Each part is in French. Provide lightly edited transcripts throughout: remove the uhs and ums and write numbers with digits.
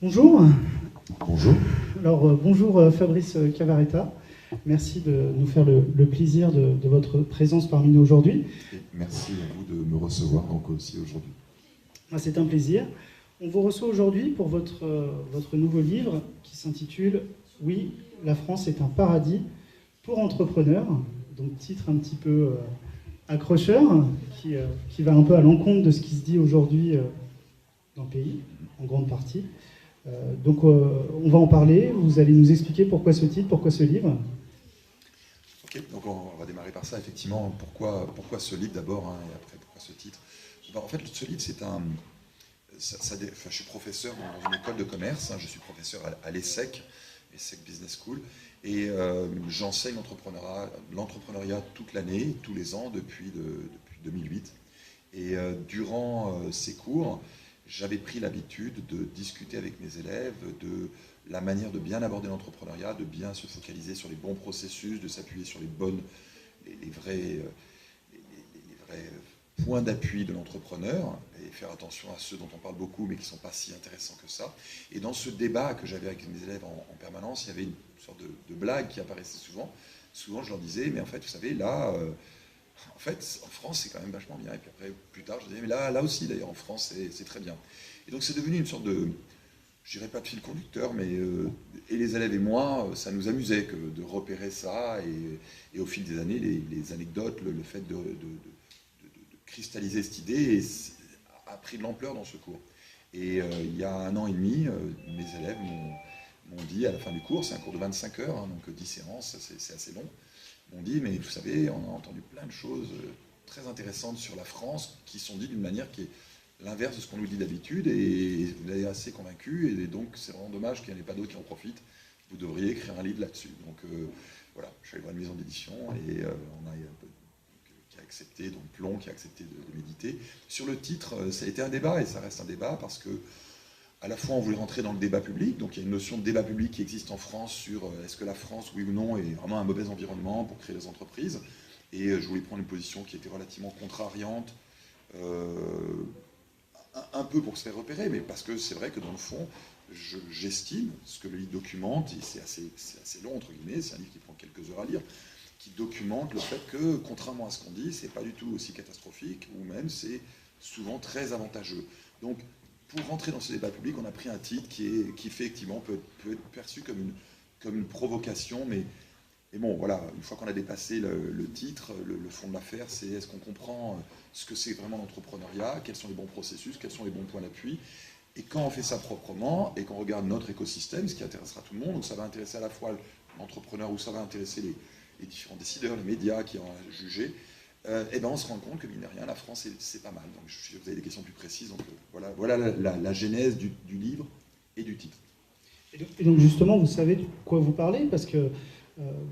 Bonjour. Bonjour. Alors, bonjour Fabrice Cavaretta. Merci de nous faire le plaisir de votre présence parmi nous aujourd'hui. Et merci à vous de me recevoir donc aussi aujourd'hui. C'est un plaisir. On vous reçoit aujourd'hui pour votre nouveau livre qui s'intitule « Oui, la France est un paradis pour entrepreneurs ». Donc, titre un petit peu accrocheur qui va un peu à l'encontre de ce qui se dit aujourd'hui dans le pays, en grande partie. Donc on va en parler, vous allez nous expliquer pourquoi ce titre, pourquoi ce livre. Ok, donc on va démarrer par ça, effectivement. Pourquoi ce livre d'abord, hein, et après pourquoi ce titre. En fait, ce livre, c'est un... je suis professeur dans une école de commerce, hein, je suis professeur à l'ESSEC, ESSEC Business School, et j'enseigne l'entrepreneuriat toute l'année, tous les ans, depuis 2008. Et durant ces cours, j'avais pris l'habitude de discuter avec mes élèves de la manière de bien aborder l'entrepreneuriat, de bien se focaliser sur les bons processus, de s'appuyer sur les vrais points d'appui de l'entrepreneur, et faire attention à ceux dont on parle beaucoup mais qui ne sont pas si intéressants que ça. Et dans ce débat que j'avais avec mes élèves en permanence, il y avait une sorte de blague qui apparaissait souvent. Souvent, je leur disais, mais en fait, vous savez, là... en fait, en France, c'est quand même vachement bien. Et puis après, plus tard, je disais, mais là aussi, d'ailleurs, en France, c'est très bien. Et donc, c'est devenu une sorte de, je dirais pas de fil conducteur, mais et les élèves et moi, ça nous amusait de repérer ça. Et au fil des années, les anecdotes, le fait de cristalliser cette idée a pris de l'ampleur dans ce cours. Et il y a 1 an et demi, mes élèves m'ont dit, à la fin du cours, c'est un cours de 25 heures, hein, donc 10 séances, c'est assez long, on dit, mais vous savez, on a entendu plein de choses très intéressantes sur la France qui sont dites d'une manière qui est l'inverse de ce qu'on nous dit d'habitude, et vous l'avez assez convaincu, et donc c'est vraiment dommage qu'il n'y en ait pas d'autres qui en profitent. Vous devriez écrire un livre là-dessus. Donc voilà, je suis allé voir une maison d'édition, et on a qui a accepté, donc Plomb, qui a accepté de méditer. Sur le titre, ça a été un débat, et ça reste un débat, parce que à la fois, on voulait rentrer dans le débat public, donc il y a une notion de débat public qui existe en France sur est-ce que la France, oui ou non, est vraiment un mauvais environnement pour créer des entreprises. Et je voulais prendre une position qui était relativement contrariante, un peu pour se faire repérer, mais parce que c'est vrai que dans le fond, j'estime ce que le livre documente, et c'est assez long, entre guillemets, c'est un livre qui prend quelques heures à lire, qui documente le fait que, contrairement à ce qu'on dit, c'est pas du tout aussi catastrophique, ou même c'est souvent très avantageux. Donc, pour rentrer dans ce débat public, on a pris un titre qui effectivement peut être perçu comme une provocation, mais bon, voilà, une fois qu'on a dépassé le titre, le fond de l'affaire, c'est est-ce qu'on comprend ce que c'est vraiment l'entrepreneuriat, quels sont les bons processus, quels sont les bons points d'appui, et quand on fait ça proprement, et qu'on regarde notre écosystème, ce qui intéressera tout le monde, donc ça va intéresser à la fois l'entrepreneur, ou ça va intéresser les différents décideurs, les médias qui en ont jugé, et ben on se rend compte que, mine de rien, la France, c'est pas mal. Donc, si vous avez des questions plus précises, donc, voilà la genèse du livre et du titre. Et donc, justement, vous savez de quoi vous parlez, parce que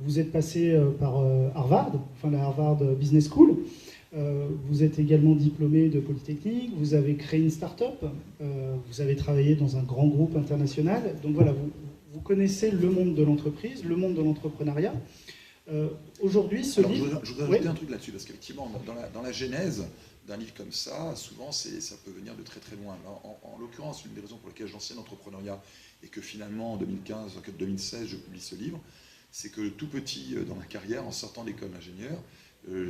vous êtes passé par Harvard, enfin la Harvard Business School. Vous êtes également diplômé de Polytechnique, vous avez créé une start-up, vous avez travaillé dans un grand groupe international. Donc voilà, vous connaissez le monde de l'entreprise, le monde de l'entrepreneuriat. Aujourd'hui, ce livre... Je voudrais ajouter un truc là-dessus, parce qu'effectivement, dans la genèse d'un livre comme ça, souvent, ça peut venir de très très loin. En l'occurrence, une des raisons pour lesquelles j'enseigne l'entrepreneuriat, et que finalement, en 2015, en 2016, je publie ce livre, c'est que tout petit dans ma carrière, en sortant de l'école d'ingénieur,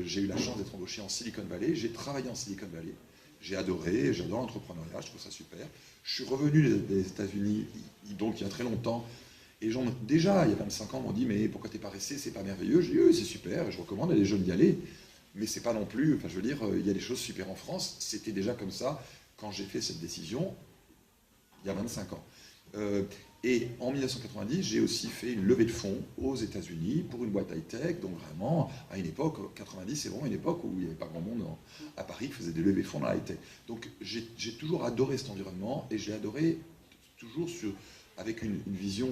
j'ai eu la chance d'être embauché en Silicon Valley. J'ai travaillé en Silicon Valley. J'ai adoré, j'adore l'entrepreneuriat, je trouve ça super. Je suis revenu des États-Unis, donc il y a très longtemps. Et les gens, déjà, il y a 25 ans, m'ont dit, mais pourquoi t'es pas resté, c'est pas merveilleux. J'ai dit, oui, c'est super, je recommande à des jeunes d'y aller. Mais c'est pas non plus, enfin je veux dire, il y a des choses super en France. C'était déjà comme ça quand j'ai fait cette décision, il y a 25 ans. Et en 1990, j'ai aussi fait une levée de fonds aux États-Unis pour une boîte high-tech. Donc vraiment, à une époque, 90, c'est vraiment une époque où il n'y avait pas grand monde à Paris qui faisait des levées de fonds dans la high-tech. Donc j'ai toujours adoré cet environnement, et j'ai adoré toujours avec une vision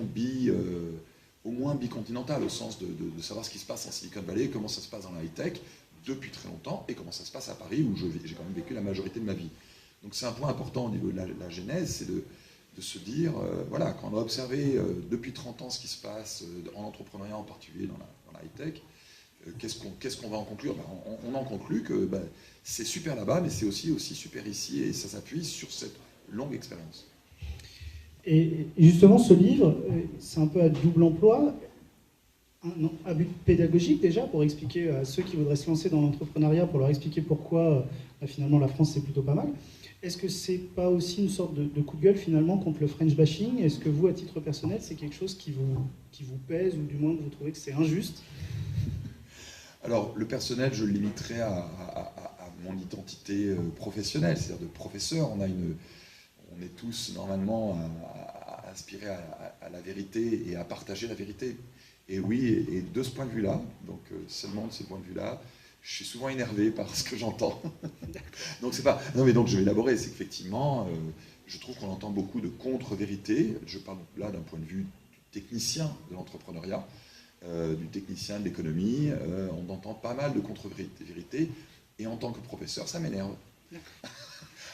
au moins bicontinentale, au sens de savoir ce qui se passe en Silicon Valley, comment ça se passe dans la high-tech depuis très longtemps, et comment ça se passe à Paris, où j'ai quand même vécu la majorité de ma vie. Donc c'est un point important au niveau de la genèse, c'est de se dire, voilà, quand on a observé depuis 30 ans ce qui se passe en entrepreneuriat, en particulier dans la high-tech, qu'est-ce qu'on va en conclure? On en conclut que c'est super là-bas, mais c'est aussi super ici, et ça s'appuie sur cette longue expérience. Et justement, ce livre, c'est un peu à double emploi. Un but pédagogique déjà, pour expliquer à ceux qui voudraient se lancer dans l'entrepreneuriat, pour leur expliquer pourquoi finalement la France c'est plutôt pas mal. Est-ce que c'est pas aussi une sorte de coup de gueule finalement contre le French bashing? Est-ce que vous, à titre personnel, c'est quelque chose qui vous pèse, ou du moins que vous trouvez que c'est injuste? Alors, le personnel, je le limiterai à mon identité professionnelle, c'est-à-dire de professeur. On est tous normalement à aspirer à la vérité et à partager la vérité. Et oui, et de ce point de vue-là, donc seulement de ce point de vue-là, je suis souvent énervé par ce que j'entends. Donc c'est pas. Non mais donc je vais élaborer, c'est qu'effectivement, je trouve qu'on entend beaucoup de contre-vérités. Je parle là d'un point de vue du technicien de l'entrepreneuriat, du technicien de l'économie. On entend pas mal de contre-vérités, et en tant que professeur, ça m'énerve.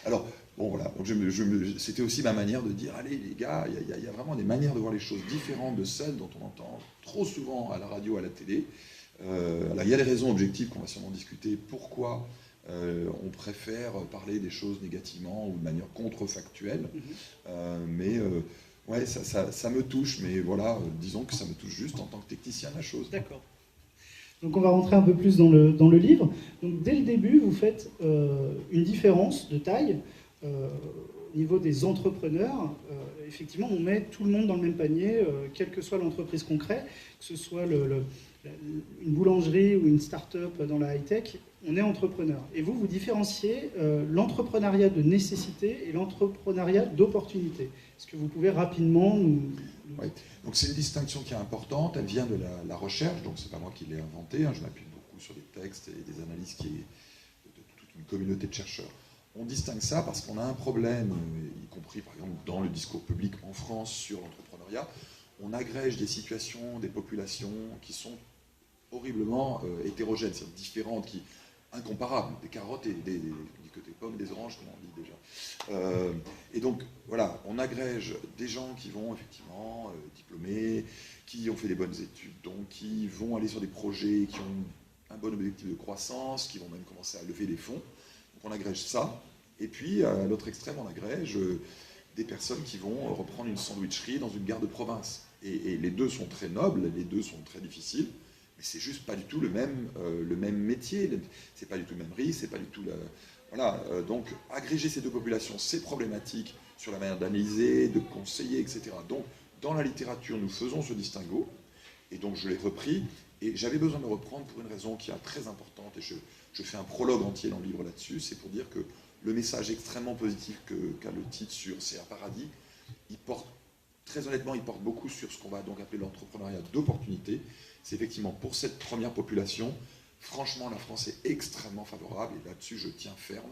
Alors, bon voilà, donc c'était aussi ma manière de dire, allez les gars, il y a vraiment des manières de voir les choses différentes de celles dont on entend trop souvent à la radio, à la télé. Alors il y a des raisons objectives qu'on va sûrement discuter, pourquoi on préfère parler des choses négativement ou de manière contrefactuelle, mais ouais, ça me touche, mais voilà, disons que ça me touche juste en tant que technicien de la chose. D'accord. Donc on va rentrer un peu plus dans le livre. Donc dès le début, vous faites une différence de taille au niveau des entrepreneurs. Effectivement, on met tout le monde dans le même panier, quelle que soit l'entreprise qu'on crée, que ce soit une boulangerie ou une start-up dans la high-tech, on est entrepreneur. Et vous différenciez l'entrepreneuriat de nécessité et l'entrepreneuriat d'opportunité. Est-ce que vous pouvez rapidement nous... Oui. Donc c'est une distinction qui est importante, elle vient de la recherche, donc c'est pas moi qui l'ai inventée, je m'appuie beaucoup sur des textes et des analyses de toute une communauté de chercheurs. On distingue ça parce qu'on a un problème, y compris par exemple dans le discours public en France sur l'entrepreneuriat, on agrège des situations, des populations qui sont horriblement hétérogènes, c'est-à-dire différentes, incomparables, des carottes et des pommes, des oranges, comme on dit déjà. Et donc, voilà, on agrège des gens qui vont effectivement diplômés, qui ont fait des bonnes études, donc qui vont aller sur des projets qui ont un bon objectif de croissance, qui vont même commencer à lever des fonds. Donc on agrège ça. Et puis, à l'autre extrême, on agrège des personnes qui vont reprendre une sandwicherie dans une gare de province. Et les deux sont très nobles, les deux sont très difficiles, mais c'est juste pas du tout le même métier, c'est pas du tout le même risque, c'est pas du tout la... Voilà, donc agréger ces deux populations, c'est problématique sur la manière d'analyser, de conseiller, etc. Donc, dans la littérature, nous faisons ce distinguo, et donc je l'ai repris, et j'avais besoin de le reprendre pour une raison qui est très importante, et je fais un prologue entier dans le livre là-dessus, c'est pour dire que le message extrêmement positif qu'a le titre sur C'est un paradis, il porte, très honnêtement, il porte beaucoup sur ce qu'on va donc appeler l'entrepreneuriat d'opportunité. C'est effectivement pour cette première population, franchement, la France est extrêmement favorable, et là-dessus, je tiens ferme.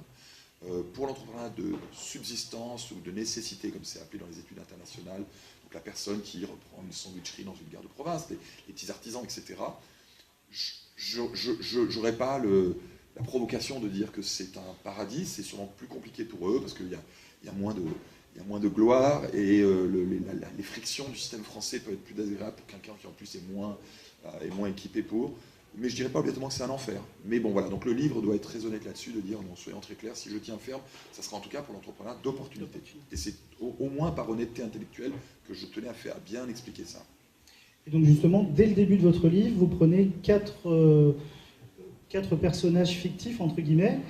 Pour l'entrepreneuriat de subsistance ou de nécessité, comme c'est appelé dans les études internationales, donc la personne qui reprend une sandwicherie dans une gare de province, les petits artisans, etc., je n'aurais pas la provocation de dire que c'est un paradis, c'est sûrement plus compliqué pour eux, parce qu'il y a moins de gloire, et les frictions du système français peuvent être plus désagréables pour quelqu'un qui en plus est moins équipé pour. Mais je ne dirais pas obligatoirement que c'est un enfer. Mais bon, voilà, donc le livre doit être très honnête là-dessus, de dire, non, soyons très clairs, si je tiens ferme, ça sera en tout cas pour l'entrepreneuriat d'opportunité. Et c'est au moins par honnêteté intellectuelle que je tenais à bien expliquer ça. Et donc justement, dès le début de votre livre, vous prenez quatre personnages fictifs, entre guillemets,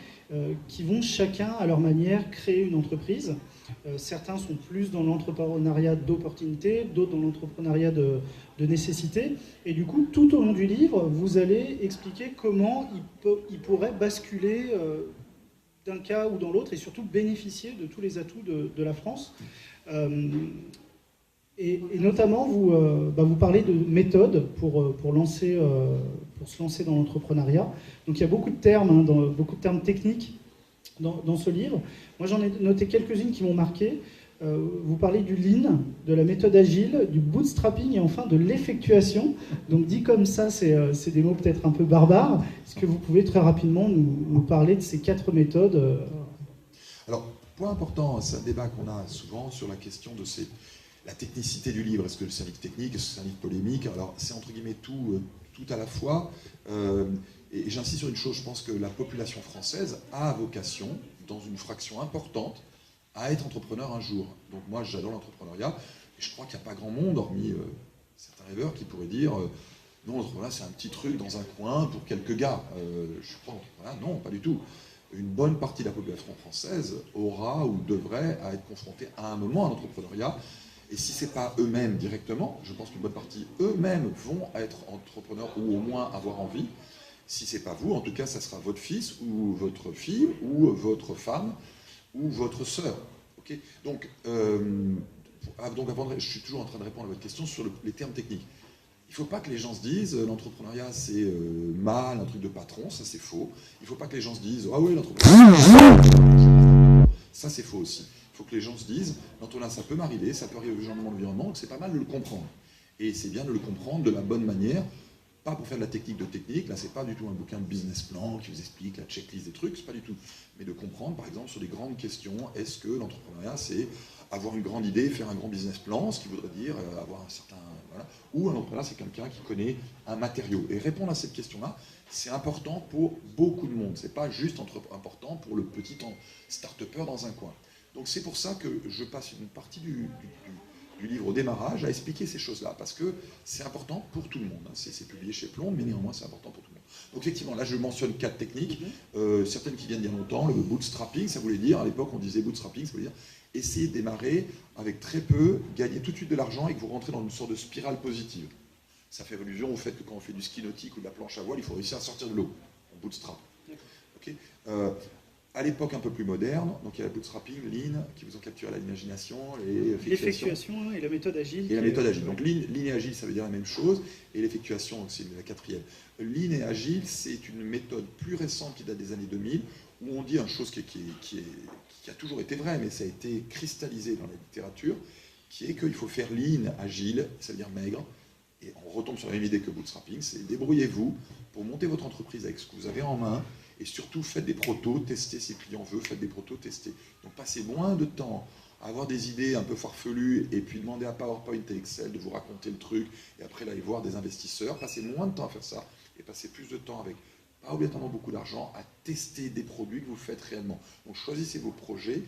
qui vont chacun, à leur manière, créer une entreprise. Certains sont plus dans l'entrepreneuriat d'opportunité, d'autres dans l'entrepreneuriat de nécessité. Et du coup, tout au long du livre, vous allez expliquer comment ils pourraient basculer d'un cas ou dans l'autre, et surtout bénéficier de tous les atouts de la France. Et notamment, vous parlez de méthodes pour se lancer dans l'entrepreneuriat. Donc il y a beaucoup de termes, beaucoup de termes techniques dans ce livre. Moi, j'en ai noté quelques-unes qui m'ont marqué. Vous parlez du lean, de la méthode agile, du bootstrapping et enfin de l'effectuation. Donc dit comme ça, c'est des mots peut-être un peu barbares. Est-ce que vous pouvez très rapidement nous parler de ces 4 méthodes Alors, point important, c'est un débat qu'on a souvent sur la question de la technicité du livre. Est-ce que c'est un livre technique, est-ce que c'est un livre polémique? Alors, c'est entre guillemets tout à la fois. Et j'insiste sur une chose, je pense que la population française a vocation, dans une fraction importante, à être entrepreneur un jour. Donc moi, j'adore l'entrepreneuriat, et je crois qu'il n'y a pas grand monde, hormis certains rêveurs, qui pourraient dire non, l'entrepreneuriat, c'est un petit truc dans un coin pour quelques gars. Je crois que non, pas du tout. Une bonne partie de la population française aura ou devrait être confrontée à un moment à l'entrepreneuriat. Et si ce n'est pas eux-mêmes directement, je pense qu'une bonne partie eux-mêmes vont être entrepreneurs ou au moins avoir envie. Si ce n'est pas vous, en tout cas, ça sera votre fils ou votre fille ou votre femme ou votre sœur. Okay, donc, je suis toujours en train de répondre à votre question sur les termes techniques. Il ne faut pas que les gens se disent l'entrepreneuriat c'est mal, un truc de patron, ça c'est faux. Il ne faut pas que les gens se disent ah oui, l'entrepreneuriat, ça c'est faux aussi. Il faut que les gens se disent l'entrepreneuriat ça peut m'arriver, ça peut arriver au changement d'environnement, donc c'est pas mal de le comprendre. Et c'est bien de le comprendre de la bonne manière, pas pour faire de la technique de technique, là c'est pas du tout un bouquin de business plan qui vous explique la checklist des trucs, c'est pas du tout. Mais de comprendre par exemple sur des grandes questions, est-ce que l'entrepreneuriat c'est avoir une grande idée, faire un grand business plan, ce qui voudrait dire avoir un certain... Voilà. Ou un entrepreneur, c'est quelqu'un qui connaît un matériau. Et répondre à cette question-là, c'est important pour beaucoup de monde. C'est pas juste important pour le petit start-upper dans un coin. Donc c'est pour ça que je passe une partie du livre au démarrage à expliquer ces choses-là, parce que c'est important pour tout le monde. C'est publié chez Plomb, mais néanmoins c'est important pour tout le monde. Donc effectivement, là je mentionne 4 techniques, certaines qui viennent d'il y a longtemps. Le bootstrapping, ça voulait dire, à l'époque on disait bootstrapping, ça voulait dire essayez de démarrer avec très peu, gagner tout de suite de l'argent et que vous rentrez dans une sorte de spirale positive. Ça fait allusion au fait que quand on fait du ski nautique ou de la planche à voile, il faut réussir à sortir de l'eau. On bootstrap. Okay, à l'époque un peu plus moderne, donc il y a le bootstrapping, Lean, qui vous ont capturé l'imagination, l'effectuation et la méthode agile. Et la méthode agile. Donc Lean et agile, ça veut dire la même chose, et l'effectuation, c'est la quatrième. Lean et agile, c'est une méthode plus récente qui date des années 2000, où on dit une chose qui a toujours été vraie, mais ça a été cristallisé dans la littérature, qui est qu'il faut faire lean, agile, ça veut dire maigre, et on retombe sur la même idée que bootstrapping, c'est débrouillez-vous pour monter votre entreprise avec ce que vous avez en main, et surtout faites des protos, testez si le client veut, faites des protos, testez. Donc passez moins de temps à avoir des idées un peu farfelues, et puis demander à PowerPoint et Excel de vous raconter le truc, et après là, aller voir des investisseurs, passez moins de temps à faire ça, et passez plus de temps avec pas obligatoirement beaucoup d'argent, à tester des produits que vous faites réellement. Donc choisissez vos projets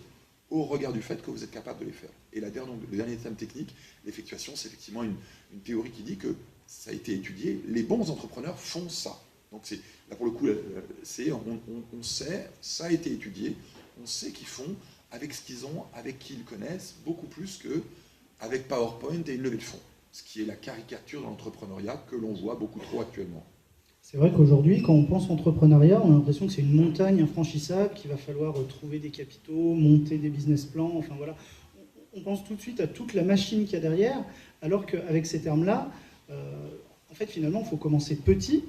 au regard du fait que vous êtes capable de les faire. Et le dernier thème technique, l'effectuation, c'est effectivement une théorie qui dit que ça a été étudié, les bons entrepreneurs font ça. Donc là pour le coup, on sait, ça a été étudié, on sait qu'ils font avec ce qu'ils ont, avec qui ils connaissent, beaucoup plus qu'avec PowerPoint et une levée de fonds. Ce qui est la caricature de l'entrepreneuriat que l'on voit beaucoup trop actuellement. C'est vrai qu'aujourd'hui, quand on pense entrepreneuriat, on a l'impression que c'est une montagne infranchissable, qu'il va falloir trouver des capitaux, monter des business plans, enfin voilà. On pense tout de suite à toute la machine qu'il y a derrière, alors qu'avec ces termes-là, en fait, finalement, il faut commencer petit,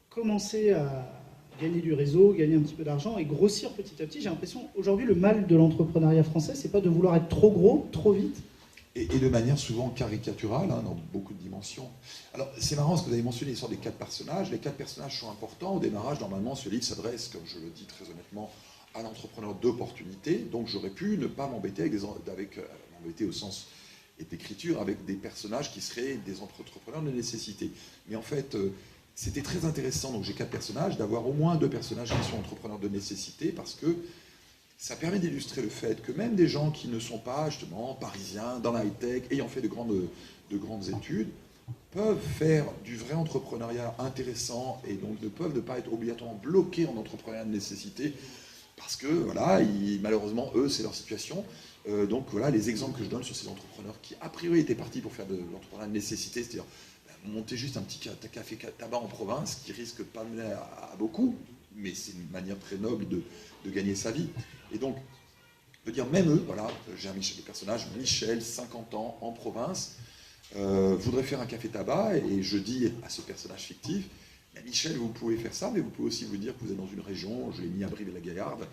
commencer à gagner du réseau, gagner un petit peu d'argent et grossir petit à petit. J'ai l'impression, aujourd'hui, le mal de l'entrepreneuriat français, c'est pas de vouloir être trop gros, trop vite, et de manière souvent caricaturale, dans beaucoup de dimensions. Alors, c'est marrant, parce que vous avez mentionné l'histoire des 4 personnages. Les 4 personnages sont importants. Au démarrage, normalement, ce livre s'adresse, comme je le dis très honnêtement, à l'entrepreneur d'opportunité. Donc, j'aurais pu ne pas m'embêter m'embêter au sens d'écriture, avec des personnages qui seraient des entrepreneurs de nécessité. Mais en fait, c'était très intéressant, donc j'ai 4 personnages, d'avoir au moins 2 personnages qui sont entrepreneurs de nécessité, parce que ça permet d'illustrer le fait que même des gens qui ne sont pas justement parisiens, dans la high-tech, ayant fait de grandes études, peuvent faire du vrai entrepreneuriat intéressant et donc ne peuvent ne pas être obligatoirement bloqués en entrepreneuriat de nécessité parce que, voilà, malheureusement, eux, c'est leur situation. Donc voilà les exemples que je donne sur ces entrepreneurs qui, a priori, étaient partis pour faire de l'entrepreneuriat de nécessité, c'est-à-dire monter juste un petit café tabac en province qui risque de pas mener à beaucoup, mais c'est une manière très noble de gagner sa vie. Et donc, je veux dire, même eux, voilà, j'ai le personnage Michel, 50 ans, en province, voudrait faire un café tabac, et je dis à ce personnage fictif, Michel, vous pouvez faire ça, mais vous pouvez aussi vous dire que vous êtes dans une région, je l'ai mis à Brive-la-Gaillarde,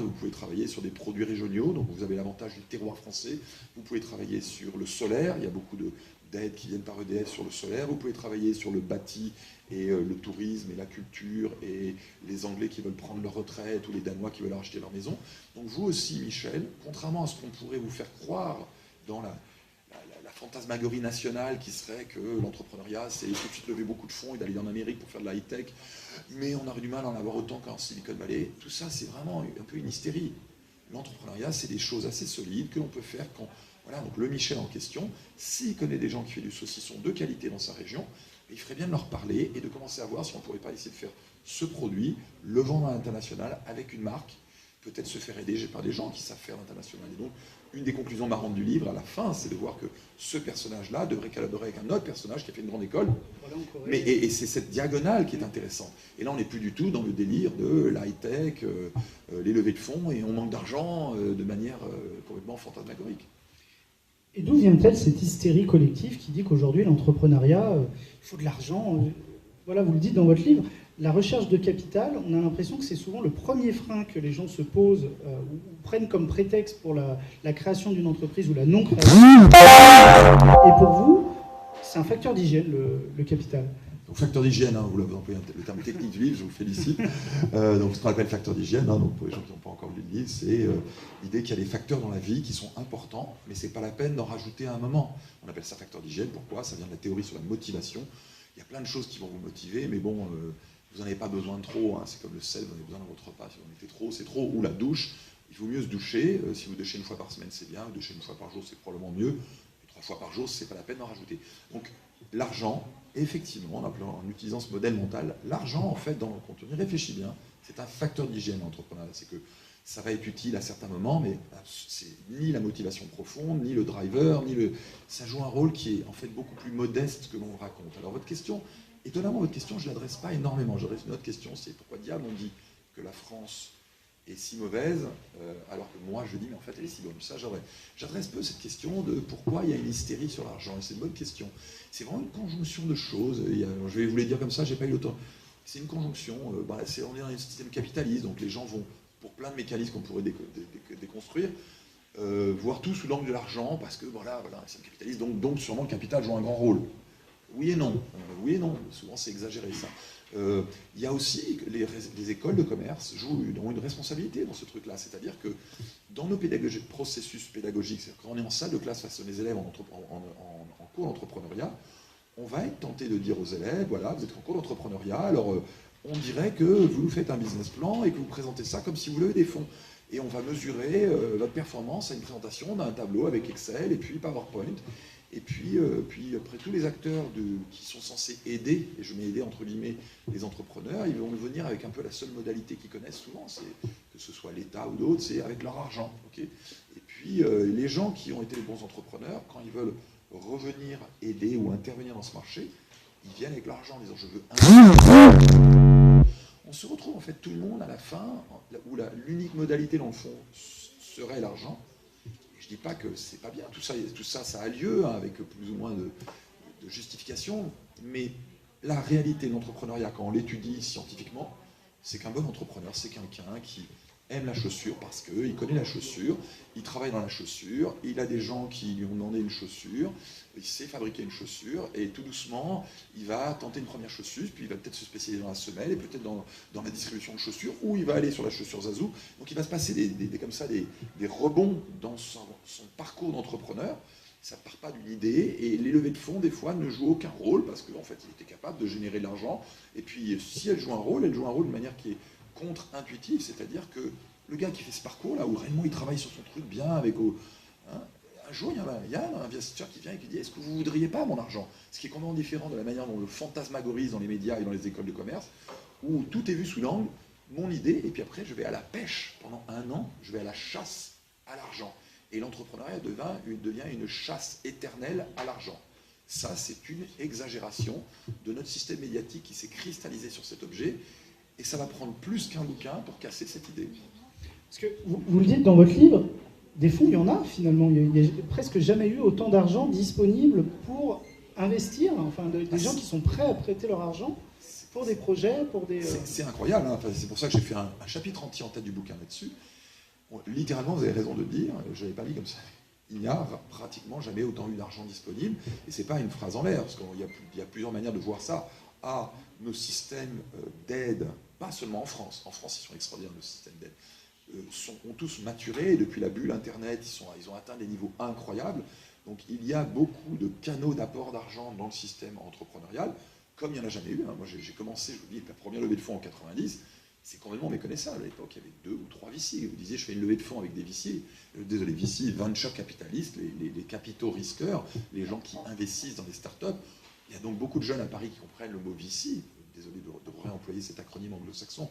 vous pouvez travailler sur des produits régionaux, donc vous avez l'avantage du terroir français, vous pouvez travailler sur le solaire, il y a beaucoup d'aides qui viennent par EDF sur le solaire, vous pouvez travailler sur le bâti et le tourisme et la culture et les Anglais qui veulent prendre leur retraite ou les Danois qui veulent acheter leur maison. Donc vous aussi, Michel, contrairement à ce qu'on pourrait vous faire croire dans la fantasmagorie nationale qui serait que l'entrepreneuriat, c'est tout de suite lever beaucoup de fonds et d'aller en Amérique pour faire de la high-tech, mais on aurait du mal à en avoir autant qu'en Silicon Valley. Tout ça, c'est vraiment un peu une hystérie. l'entrepreneuriat, c'est des choses assez solides que l'on peut faire quand... Voilà, donc le Michel en question, s'il connaît des gens qui font du saucisson de qualité dans sa région, il ferait bien de leur parler et de commencer à voir si on ne pourrait pas essayer de faire ce produit, le vendre à l'international avec une marque, peut-être se faire aider par des gens qui savent faire l'international. Et donc, une des conclusions marrantes du livre, à la fin, c'est de voir que ce personnage-là devrait collaborer avec un autre personnage qui a fait une grande école. Mais, et c'est cette diagonale qui est intéressante. Et là, on n'est plus du tout dans le délire de l'high-tech, les levées de fonds, et on manque d'argent de manière complètement fantasmagorique. Et d'où vient-elle cette hystérie collective qui dit qu'aujourd'hui, l'entrepreneuriat, il faut de l'argent Voilà, vous le dites dans votre livre, la recherche de capital, on a l'impression que c'est souvent le premier frein que les gens se posent ou prennent comme prétexte pour la création d'une entreprise ou la non-création. Et pour vous, c'est un facteur d'hygiène, le capital. Donc, facteur d'hygiène, hein, vous l'avez employé le terme technique du livre, je vous félicite. Donc, ce qu'on appelle facteur d'hygiène, hein, donc pour les gens qui n'ont pas encore lu le livre, c'est l'idée qu'il y a des facteurs dans la vie qui sont importants, mais ce n'est pas la peine d'en rajouter à un moment. On appelle ça facteur d'hygiène. Pourquoi? Ça vient de la théorie sur la motivation. Il y a plein de choses qui vont vous motiver, mais bon, vous n'en avez pas besoin de trop. Hein, c'est comme le sel, vous en avez besoin dans votre repas. Si vous en mettez trop, c'est trop. Ou la douche, il vaut mieux se doucher. Si vous douchez une fois par semaine, c'est bien. Vous douchez une fois par jour, c'est probablement mieux. Et 3 fois par jour, c'est pas la peine d'en rajouter. Donc, l'argent, effectivement, en utilisant ce modèle mental, l'argent, en fait, quand on y réfléchit bien, c'est un facteur d'hygiène entrepreneurial. C'est que ça va être utile à certains moments, mais c'est ni la motivation profonde, ni le driver, ça joue un rôle qui est en fait beaucoup plus modeste que l'on le raconte. Alors votre question, étonnamment, votre question, je ne l'adresse pas énormément. J'adresse une autre question, c'est pourquoi diable on dit que la France est si mauvaise, alors que moi je dis, mais en fait elle est si bonne. Ça, j'adresse peu cette question de pourquoi il y a une hystérie sur l'argent. Et c'est une bonne question. C'est vraiment une conjonction de choses. Je vais vous les dire comme ça, j'ai pas eu le temps. C'est une conjonction. On est dans un système capitaliste, donc les gens vont, pour plein de mécanismes qu'on pourrait déconstruire, voir tout sous l'angle de l'argent, parce que voilà, c'est un capitaliste, donc sûrement le capital joue un grand rôle. Oui et non. Oui et non. Souvent c'est exagéré ça. Il y a aussi les écoles de commerce ont une responsabilité dans ce truc-là, c'est-à-dire que dans nos processus pédagogiques, c'est-à-dire quand on est en salle de classe face aux élèves en cours d'entrepreneuriat, on va être tenté de dire aux élèves, voilà, vous êtes en cours d'entrepreneuriat, alors on dirait que vous nous faites un business plan et que vous présentez ça comme si vous levez des fonds. Et on va mesurer votre performance à une présentation d'un tableau avec Excel et puis PowerPoint. Et puis après, tous les acteurs qui sont censés aider, et je mets aider entre guillemets les entrepreneurs, ils vont venir avec un peu la seule modalité qu'ils connaissent souvent, c'est que ce soit l'État ou d'autres, c'est avec leur argent. Okay, et puis les gens qui ont été les bons entrepreneurs, quand ils veulent revenir aider ou intervenir dans ce marché, ils viennent avec l'argent en disant je veux investir. On se retrouve en fait tout le monde à la fin, où l'unique modalité dans le fond serait l'argent. Je ne dis pas que c'est pas bien, tout ça, ça a lieu, hein, avec plus ou moins de justification, mais la réalité de l'entrepreneuriat, quand on l'étudie scientifiquement, c'est qu'un bon entrepreneur, c'est quelqu'un qui aime la chaussure parce qu'il connaît la chaussure, il travaille dans la chaussure, il a des gens qui lui ont demandé une chaussure, il sait fabriquer une chaussure, et tout doucement, il va tenter une première chaussure, puis il va peut-être se spécialiser dans la semelle, et peut-être dans la distribution de chaussures, ou il va aller sur la chaussure Zazou. Donc il va se passer des rebonds dans son parcours d'entrepreneur. Ça ne part pas d'une idée, et les levées de fonds, des fois, ne jouent aucun rôle, parce qu'en fait, il était capable de générer de l'argent, et puis si elle joue un rôle de manière qui est contre-intuitive, c'est-à-dire que le gars qui fait ce parcours-là, où réellement il travaille sur son truc bien, un jour, il y a un investisseur qui vient et qui dit « Est-ce que vous ne voudriez pas mon argent ?» Ce qui est complètement différent de la manière dont on le fantasmagorise dans les médias et dans les écoles de commerce, où tout est vu sous l'angle, mon idée, et puis après, je vais à la pêche. Pendant 1 an, je vais à la chasse à l'argent. Et l'entrepreneuriat devient une chasse éternelle à l'argent. Ça, c'est une exagération de notre système médiatique qui s'est cristallisé sur cet objet, et ça va prendre plus qu'un bouquin pour casser cette idée. Parce que vous le dites dans votre livre, des fonds, il y en a finalement. Il n'y a presque jamais eu autant d'argent disponible pour investir, enfin des gens qui sont prêts à prêter leur argent pour des projets, pour des... C'est incroyable, hein. Enfin, c'est pour ça que j'ai fait un chapitre entier en tête du bouquin là-dessus. Bon, littéralement, vous avez raison de le dire, je ne l'avais pas dit comme ça. Il n'y a pratiquement jamais autant eu d'argent disponible, et ce n'est pas une phrase en l'air, parce qu'il y a plusieurs manières de voir ça. Nos systèmes d'aide, pas seulement en France. En France, ils sont extraordinaires, nos systèmes d'aide. Ont tous maturé, et depuis la bulle Internet, ils ont atteint des niveaux incroyables. Donc il y a beaucoup de canaux d'apport d'argent dans le système entrepreneurial, comme il n'y en a jamais eu. Moi j'ai commencé, je vous dis, la première levée de fonds en 90, C'est complètement méconnaissable. À l'époque, il y avait 2 ou 3 VC. Vous disiez, je fais une levée de fonds avec des VC. Désolé, VC, venture capitalistes, les capitaux risqueurs, les gens qui investissent dans des startups. Il y a donc beaucoup de jeunes à Paris qui comprennent le mot VC. Désolé de réemployer cet acronyme anglo-saxon.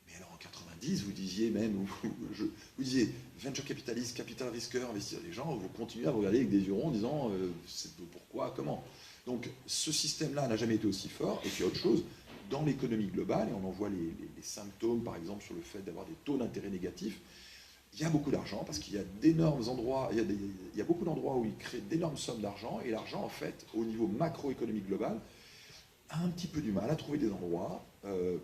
Mais alors en 90, vous disiez même, vous disiez venture capitaliste, capital risqueur, investir. Les gens, vous continuez à vous regarder avec des yeux ronds en disant pourquoi, comment. Donc ce système-là n'a jamais été aussi fort. Et puis autre chose, dans l'économie globale, et on en voit les symptômes, par exemple, sur le fait d'avoir des taux d'intérêt négatifs, il y a beaucoup d'argent, parce qu'il y a d'énormes endroits, il y a beaucoup d'endroits où ils créent d'énormes sommes d'argent, et l'argent, en fait, au niveau macroéconomique global, a un petit peu du mal à trouver des endroits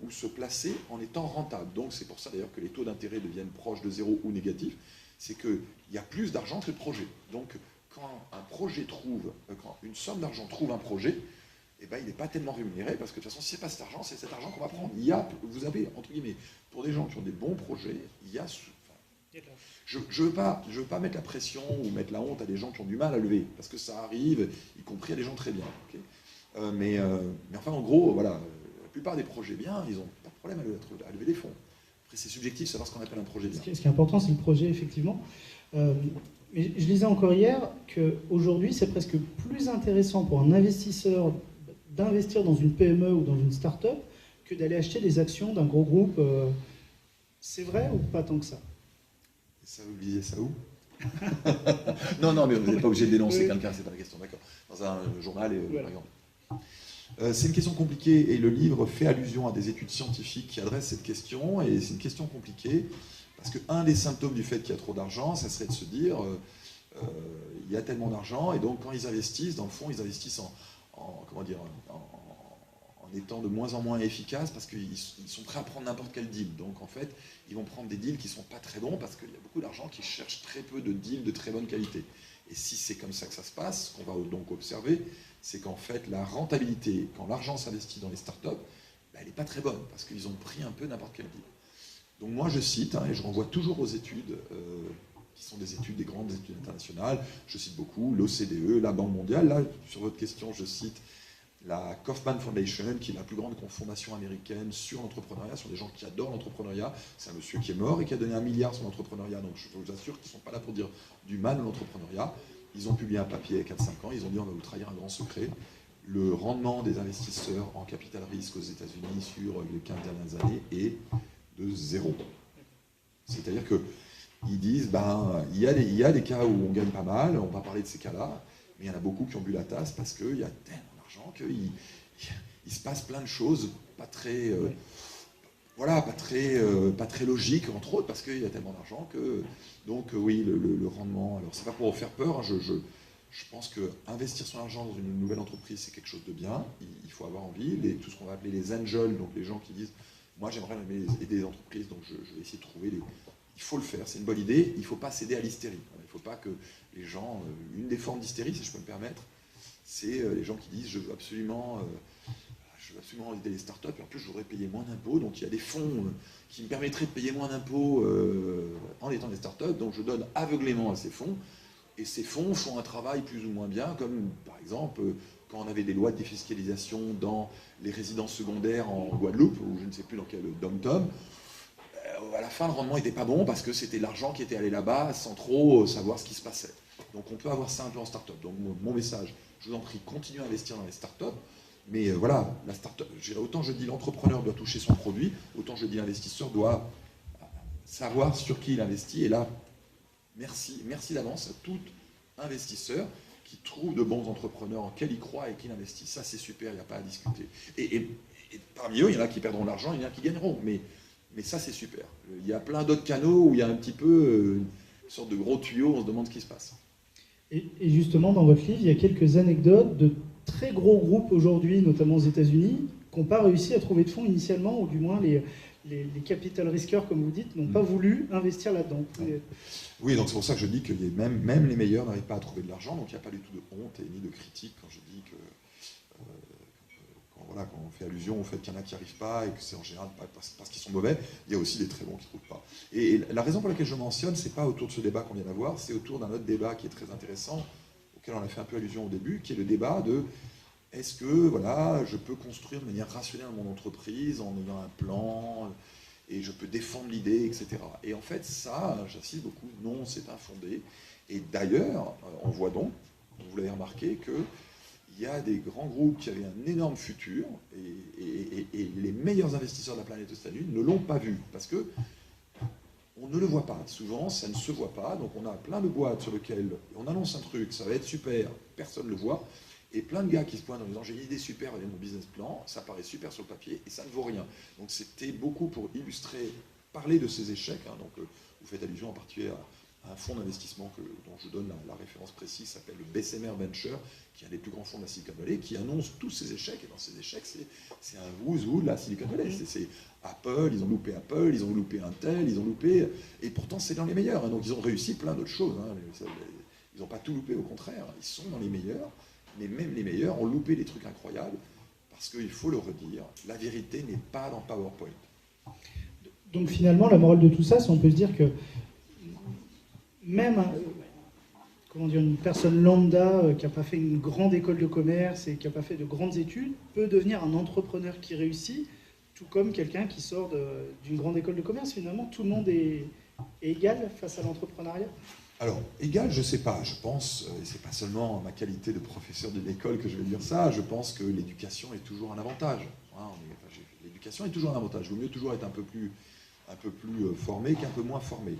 où se placer en étant rentable. Donc c'est pour ça d'ailleurs que les taux d'intérêt deviennent proches de zéro ou négatifs, c'est qu'il y a plus d'argent que de projets. Donc quand un projet trouve, quand une somme d'argent trouve un projet, eh ben, il n'est pas tellement rémunéré, parce que de toute façon, ce n'est pas cet argent, c'est cet argent qu'on va prendre. Vous avez, entre guillemets, pour des gens qui ont des bons projets, il y a... Je ne veux pas mettre la pression ou mettre la honte à des gens qui ont du mal à lever, parce que ça arrive, y compris à des gens très bien. Okay, mais enfin, en gros, voilà, la plupart des projets bien, ils n'ont pas de problème à lever des fonds. Après, c'est subjectif, savoir ce qu'on appelle un projet bien. Ce qui est important, c'est le projet, effectivement. Mais je lisais encore hier qu'aujourd'hui, c'est presque plus intéressant pour un investisseur d'investir dans une PME ou dans une start-up que d'aller acheter des actions d'un gros groupe. C'est vrai ou pas tant que ça? Ça, vous disiez ça où? Non, mais vous n'êtes pas obligé de dénoncer quelqu'un, c'est pas la question, d'accord. Dans un journal, par exemple. C'est une question compliquée, et le livre fait allusion à des études scientifiques qui adressent cette question, et c'est une question compliquée, parce qu'un des symptômes du fait qu'il y a trop d'argent, ça serait de se dire, il y a tellement d'argent, et donc quand ils investissent, dans le fond, ils investissent en étant de moins en moins efficaces, parce qu'ils sont prêts à prendre n'importe quel deal. Donc en fait, ils vont prendre des deals qui ne sont pas très bons, parce qu'il y a beaucoup d'argent qui cherche très peu de deals de très bonne qualité. Et si c'est comme ça que ça se passe, ce qu'on va donc observer, c'est qu'en fait, la rentabilité, quand l'argent s'investit dans les startups, elle n'est pas très bonne, parce qu'ils ont pris un peu n'importe quel deal. Donc moi, je cite, et je renvoie toujours aux études, qui sont des grandes études internationales. Je cite beaucoup l'OCDE, la Banque mondiale. Là, sur votre question, je cite la Kauffman Foundation, qui est la plus grande fondation américaine sur l'entrepreneuriat, sur des gens qui adorent l'entrepreneuriat. C'est un monsieur qui est mort et qui a donné 1 milliard sur l'entrepreneuriat. Donc je vous assure qu'ils ne sont pas là pour dire du mal de l'entrepreneuriat. Ils ont publié un papier il y a 4-5 ans. Ils ont dit, on va vous trahir un grand secret. Le rendement des investisseurs en capital risque aux États-Unis sur les 15 dernières années est de 0. C'est-à-dire qu'ils disent, il y a des cas où on gagne pas mal, on va parler de ces cas-là, mais il y en a beaucoup qui ont bu la tasse parce qu'il y a tellement d'argent qu'il se passe plein de choses pas très, pas très logiques, entre autres, parce qu'il y a tellement d'argent que... Donc oui, le rendement, alors c'est pas pour faire peur, hein, je pense qu'investir son argent dans une nouvelle entreprise, c'est quelque chose de bien, il faut avoir envie, tout ce qu'on va appeler les angels, donc les gens qui disent, moi j'aimerais aider les entreprises, donc je vais essayer de trouver les... Il faut le faire, c'est une bonne idée, il ne faut pas céder à l'hystérie. Il ne faut pas que les gens... Une des formes d'hystérie, si je peux me permettre, c'est les gens qui disent je veux absolument aider les startups, et en plus je voudrais payer moins d'impôts, donc il y a des fonds qui me permettraient de payer moins d'impôts en étant des startups, donc je donne aveuglément à ces fonds, et ces fonds font un travail plus ou moins bien, comme par exemple quand on avait des lois de défiscalisation dans les résidences secondaires en Guadeloupe, ou je ne sais plus dans quel dom-tom. À la fin, le rendement n'était pas bon parce que c'était l'argent qui était allé là-bas sans trop savoir ce qui se passait. Donc on peut avoir ça un peu en start-up. Donc mon message, je vous en prie, continuez à investir dans les start-up. Mais voilà, la start-up, autant je dis l'entrepreneur doit toucher son produit, autant je dis l'investisseur doit savoir sur qui il investit. Et là, merci d'avance à tout investisseur qui trouve de bons entrepreneurs en qui il croit et qui l'investit. Ça, c'est super, il n'y a pas à discuter. Et parmi eux, il y en a qui perdront l'argent, il y en a qui gagneront. Mais ça, c'est super. Il y a plein d'autres canaux où il y a un petit peu une sorte de gros tuyau, on se demande ce qui se passe. Et justement, dans votre livre, il y a quelques anecdotes de très gros groupes aujourd'hui, notamment aux États-Unis, qui n'ont pas réussi à trouver de fonds initialement, ou du moins les capital risqueurs, comme vous dites, n'ont pas voulu investir là-dedans. Oui, donc c'est pour ça que je dis que même les meilleurs n'arrivent pas à trouver de l'argent, donc il n'y a pas du tout de honte et ni de critique quand je dis que... Quand on fait allusion au fait qu'il y en a qui n'y arrivent pas et que c'est en général pas parce qu'ils sont mauvais, il y a aussi des très bons qui ne trouvent pas. Et la raison pour laquelle je mentionne, c'est pas autour de ce débat qu'on vient d'avoir, c'est autour d'un autre débat qui est très intéressant, auquel on a fait un peu allusion au début, qui est le débat de est-ce que je peux construire de manière rationnelle mon entreprise en ayant un plan, et je peux défendre l'idée, etc. Et en fait, ça, j'insiste beaucoup, non, c'est infondé. Et d'ailleurs, on voit donc, vous l'avez remarqué, qu'il y a des grands groupes qui avaient un énorme futur, et les meilleurs investisseurs de la planète Océanie ne l'ont pas vu, parce que on ne le voit pas. Souvent, ça ne se voit pas. Donc, on a plein de boîtes sur lesquelles on annonce un truc, ça va être super, personne ne le voit. Et plein de gars qui se pointent en disant j'ai une idée super avec mon business plan, ça paraît super sur le papier et ça ne vaut rien. Donc, c'était beaucoup pour illustrer, parler de ces échecs. Hein. Donc, vous faites allusion en particulier à un fonds d'investissement dont je donne la référence précise, s'appelle le Bessemer Venture, qui est un des plus grands fonds de la Silicon Valley, qui annonce tous ces échecs. Et dans ces échecs, c'est un who's who de la Silicon Valley. C'est Apple, ils ont loupé Apple, ils ont loupé Intel, ils ont loupé... Et pourtant, c'est dans les meilleurs. Hein. Donc, ils ont réussi plein d'autres choses. Hein. Ils n'ont pas tout loupé, au contraire. Ils sont dans les meilleurs. Mais même les meilleurs ont loupé des trucs incroyables. Parce qu'il faut le redire, la vérité n'est pas dans PowerPoint. Donc, finalement, la morale de tout ça, c'est on peut se dire que même une personne lambda qui n'a pas fait une grande école de commerce et qui n'a pas fait de grandes études peut devenir un entrepreneur qui réussit, tout comme quelqu'un qui sort d'une grande école de commerce. Finalement, tout le monde est égal face à l'entrepreneuriat. Alors, égal, je ne sais pas. Je pense, et ce n'est pas seulement ma qualité de professeur de l'école que je vais dire ça, je pense que l'éducation est toujours un avantage. Hein, l'éducation est toujours un avantage. Il vaut mieux toujours être un peu plus formé qu'un peu moins formé.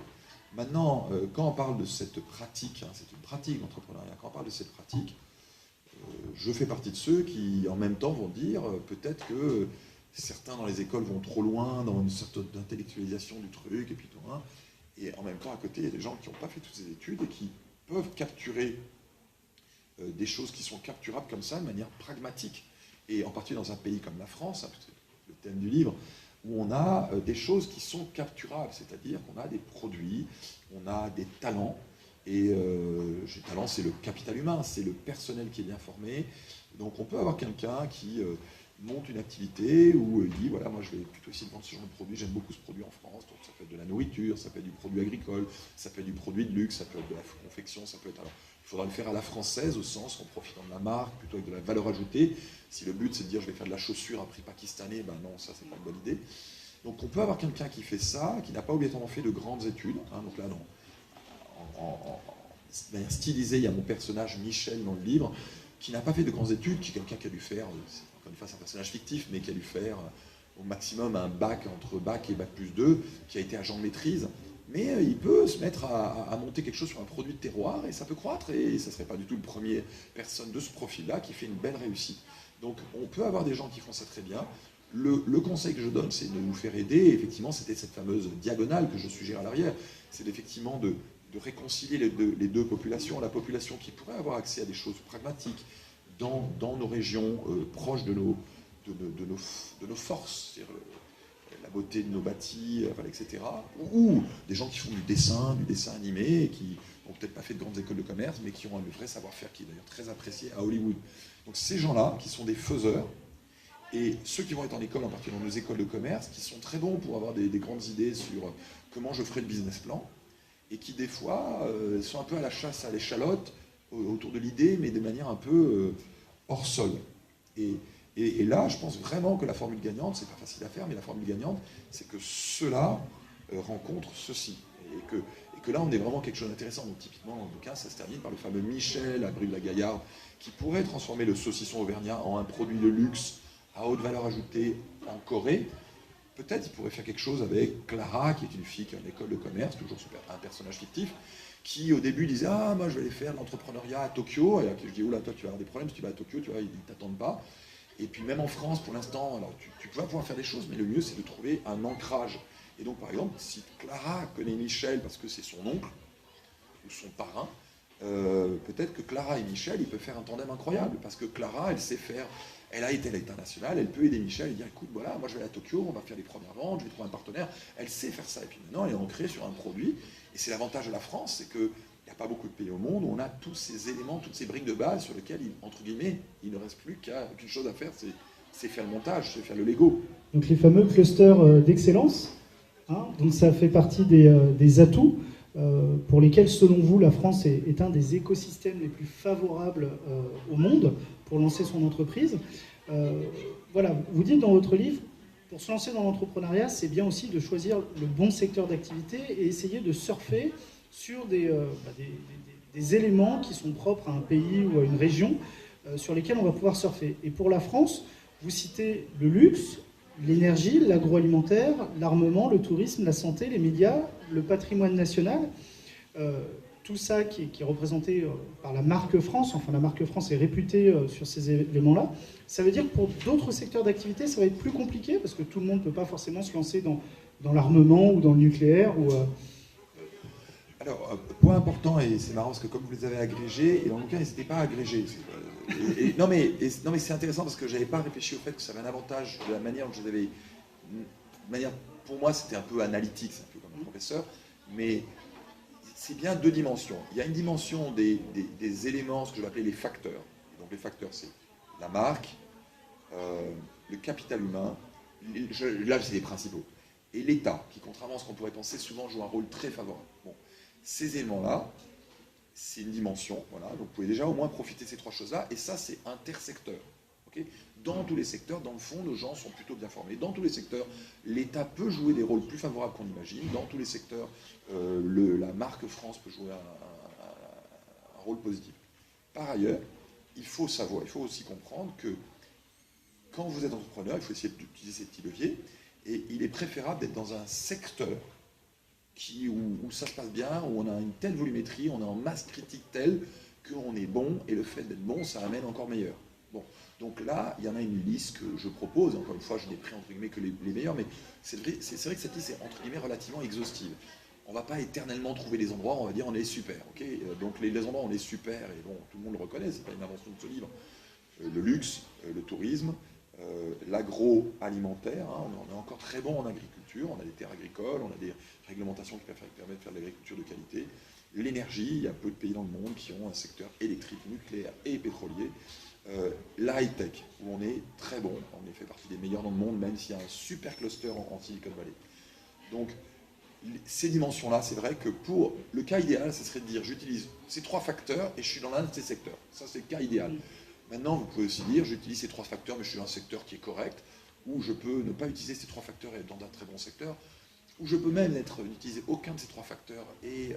Maintenant, quand on parle de cette pratique, hein, c'est une pratique d'entrepreneuriat, quand on parle de cette pratique, je fais partie de ceux qui, en même temps, vont dire peut-être que certains dans les écoles vont trop loin dans une sorte d'intellectualisation du truc, et puis tout, hein, et en même temps, à côté, il y a des gens qui n'ont pas fait toutes ces études et qui peuvent capturer des choses qui sont capturables comme ça, de manière pragmatique. Et en particulier dans un pays comme la France, hein, c'est le thème du livre, où on a des choses qui sont capturables, c'est-à-dire qu'on a des produits, on a des talents, et les talents, c'est le capital humain, c'est le personnel qui est bien formé. Donc on peut avoir quelqu'un qui monte une activité où il dit, voilà, moi je vais plutôt essayer de vendre ce genre de produit, j'aime beaucoup ce produit en France, donc ça peut être de la nourriture, ça peut être du produit agricole, ça peut être du produit de luxe, ça peut être de la confection, ça peut être... Alors, il faudra le faire à la française, au sens en profitant de la marque, plutôt avec de la valeur ajoutée. Si le but c'est de dire je vais faire de la chaussure à prix pakistanais, ben non, ça c'est pas une bonne idée. Donc on peut avoir quelqu'un qui fait ça, qui n'a pas obligatoirement fait de grandes études. Hein, donc là, de manière stylisée, il y a mon personnage Michel dans le livre, qui n'a pas fait de grandes études, qui est quelqu'un qui a dû faire, encore une fois c'est un personnage fictif, mais qui a dû faire au maximum un bac, entre bac et bac plus 2, qui a été agent de maîtrise. Mais il peut se mettre à monter quelque chose sur un produit de terroir et ça peut croître et ça ne serait pas du tout le premier personne de ce profil-là qui fait une belle réussite. Donc on peut avoir des gens qui font ça très bien. Le conseil que je donne, c'est de nous faire aider. Et effectivement, c'était cette fameuse diagonale que je suggère à l'arrière. C'est effectivement de réconcilier les deux populations. La population qui pourrait avoir accès à des choses pragmatiques dans nos régions proches de nos forces, c'est-à-dire la beauté de nos bâtis, etc. Ou des gens qui font du dessin animé, et qui n'ont peut-être pas fait de grandes écoles de commerce, mais qui ont un vrai savoir-faire qui est d'ailleurs très apprécié à Hollywood. Donc ces gens-là, qui sont des faiseurs, et ceux qui vont être en école, en particulier dans nos écoles de commerce, qui sont très bons pour avoir des grandes idées sur comment je ferai le business plan, et qui des fois sont un peu à la chasse à l'échalote autour de l'idée, mais de manière un peu hors sol. Et là, je pense vraiment que la formule gagnante, c'est pas facile à faire, mais la formule gagnante, c'est que ceux-là rencontrent ceci. Et que là, on est vraiment quelque chose d'intéressant. Donc typiquement, dans le bouquin, ça se termine par le fameux Michel à Brive-la-Gaillarde, qui pourrait transformer le saucisson auvergnat en un produit de luxe à haute valeur ajoutée en Corée. Peut-être il pourrait faire quelque chose avec Clara, qui est une fille qui a une école de commerce, toujours un personnage fictif, qui au début disait « Ah, moi je vais aller faire de l'entrepreneuriat à Tokyo ». Et je dis « Oula, toi tu vas avoir des problèmes si tu vas à Tokyo, tu vois, ils ne t'attendent pas ». Et puis même en France, pour l'instant, alors tu vas pouvoir faire des choses, mais le mieux c'est de trouver un ancrage. Et donc par exemple, si Clara connaît Michel parce que c'est son oncle ou son parrain, peut-être que Clara et Michel, ils peuvent faire un tandem incroyable, parce que Clara, elle sait faire, elle a été à l'international, elle peut aider Michel et dire écoute, voilà, moi je vais aller à Tokyo, on va faire les premières ventes, je vais trouver un partenaire, elle sait faire ça. Et puis maintenant, elle est ancrée sur un produit, et c'est l'avantage de la France, c'est que il n'y a pas beaucoup de pays au monde où on a tous ces éléments, toutes ces briques de base sur lesquelles, entre guillemets, il ne reste plus qu'une chose à faire, c'est faire le montage, c'est faire le Lego. Donc les fameux clusters d'excellence, hein, donc ça fait partie des atouts pour lesquels, selon vous, la France est un des écosystèmes les plus favorables au monde pour lancer son entreprise. Voilà, vous dites dans votre livre, pour se lancer dans l'entrepreneuriat, c'est bien aussi de choisir le bon secteur d'activité et essayer de surfer sur des éléments qui sont propres à un pays ou à une région sur lesquels on va pouvoir surfer. Et pour la France, vous citez le luxe, l'énergie, l'agroalimentaire, l'armement, le tourisme, la santé, les médias, le patrimoine national. Tout ça qui est représenté par la marque France, enfin la marque France est réputée sur ces éléments-là. Ça veut dire que pour d'autres secteurs d'activité, ça va être plus compliqué parce que tout le monde ne peut pas forcément se lancer dans l'armement ou dans le nucléaire. Alors, point important, et c'est marrant parce que comme vous les avez agrégés, et dans le cas, ils n'étaient pas agrégés. Non mais c'est intéressant parce que je n'avais pas réfléchi au fait que ça avait un avantage de la manière dont je les avais... Pour moi, c'était un peu analytique, c'est un peu comme un professeur, mais c'est bien deux dimensions. Il y a une dimension des éléments, ce que je vais appeler les facteurs. Donc les facteurs, c'est la marque, le capital humain, là c'est les principaux, et l'État, qui contrairement à ce qu'on pourrait penser, souvent joue un rôle très favorable. Bon, ces éléments-là, c'est une dimension, voilà, donc vous pouvez déjà au moins profiter de ces trois choses-là, et ça c'est intersecteur. Okay, dans tous les secteurs, dans le fond, nos gens sont plutôt bien formés. Dans tous les secteurs, l'État peut jouer des rôles plus favorables qu'on imagine. Dans tous les secteurs, la marque France peut jouer un rôle positif. Par ailleurs, il faut savoir, il faut aussi comprendre que quand vous êtes entrepreneur, il faut essayer d'utiliser ces petits leviers, et il est préférable d'être dans un secteur où ça se passe bien, où on a une telle volumétrie, on est en masse critique telle qu'on est bon, et le fait d'être bon, ça amène encore meilleur. Bon. Donc là, il y en a une liste que je propose, encore une fois, je n'ai pris entre guillemets que les meilleurs, mais c'est vrai que cette liste est entre guillemets relativement exhaustive. On ne va pas éternellement trouver les endroits où on va dire on est super. Okay, donc les endroits où on est super, et bon, tout le monde le reconnaît, c'est pas une invention de ce livre, le luxe, le tourisme, l'agroalimentaire, hein, on est encore très bon en agriculture, on a des terres agricoles, on a des réglementations qui permettent de faire de l'agriculture de qualité. L'énergie, il y a peu de pays dans le monde qui ont un secteur électrique, nucléaire et pétrolier. La high-tech, où on est très bon, on fait partie des meilleurs dans le monde, même s'il y a un super cluster en Silicon Valley. Donc, ces dimensions-là, c'est vrai que pour le cas idéal, ce serait de dire j'utilise ces trois facteurs et je suis dans l'un de ces secteurs. Ça, c'est le cas idéal. Maintenant, vous pouvez aussi dire j'utilise ces trois facteurs, mais je suis dans un secteur qui est correct, ou je peux ne pas utiliser ces trois facteurs et être dans un très bon secteur, ou je peux même n'utiliser aucun de ces trois facteurs et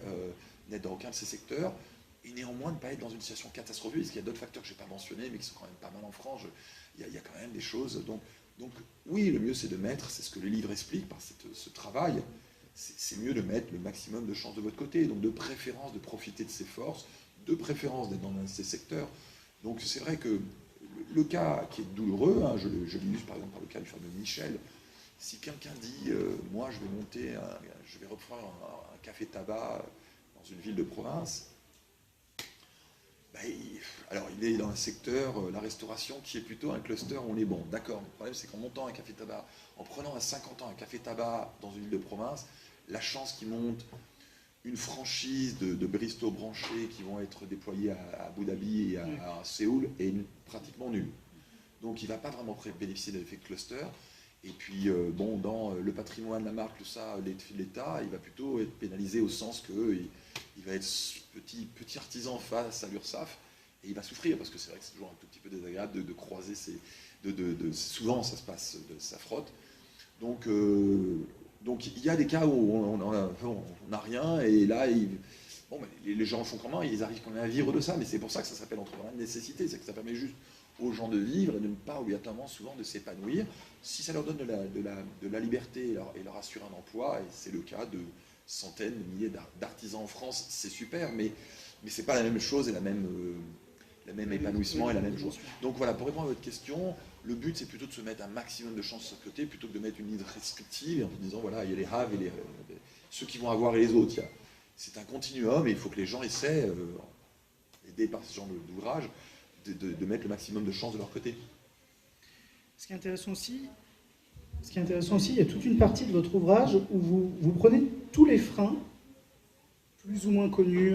n'être dans aucun de ces secteurs, et néanmoins ne pas être dans une situation catastrophique, parce qu'il y a d'autres facteurs que je n'ai pas mentionnés, mais qui sont quand même pas mal en France. Il y a quand même des choses. Donc oui, le mieux c'est de mettre, c'est ce que le livre explique par ce travail, c'est mieux de mettre le maximum de chances de votre côté, donc de préférence de profiter de ses forces, de préférence d'être dans un de ces secteurs. Donc c'est vrai que le cas qui est douloureux, hein, je l'illustre par exemple par le cas du fameux Michel, si quelqu'un dit moi je vais reprendre un café-tabac dans une ville de province, alors il est dans un secteur, la restauration, qui est plutôt un cluster où on est bon. D'accord, le problème c'est qu'en montant un café-tabac, en prenant à 50 ans un café-tabac dans une ville de province, la chance qu'il monte une franchise de Bristow branchés qui vont être déployés à Abu Dhabi et à Séoul est pratiquement nulle. Donc il ne va pas vraiment bénéficier de l'effet cluster. Et puis, dans le patrimoine, la marque, tout ça, l'État, il va plutôt être pénalisé au sens qu'il va être petit artisan face à l'URSSAF, et il va souffrir, parce que c'est vrai que c'est toujours un tout petit peu désagréable de croiser souvent, ça se passe, ça frotte. Donc il y a des cas où on n'a rien, et là, les gens font comment, ils arrivent quand même à vivre de ça, mais c'est pour ça que ça s'appelle entrepreneuriat de nécessité, c'est que ça permet juste aux gens de vivre et de ne pas obligatoirement souvent de s'épanouir. Si ça leur donne de la liberté et leur assure un emploi, et c'est le cas de centaines, de milliers d'artisans en France, c'est super, mais c'est pas la même chose et la même épanouissement et la même chose. Donc voilà, pour répondre à votre question, le but c'est plutôt de se mettre un maximum de chances sur ce côté, plutôt que de mettre une ligne restrictive en disant voilà, il y a les haves et ceux qui vont avoir et les autres. C'est un continuum et il faut que les gens essaient, aidés par ce genre d'ouvrage, de mettre le maximum de chances de leur côté. Ce qui est intéressant aussi, il y a toute une partie de votre ouvrage où vous prenez tous les freins, plus ou moins connus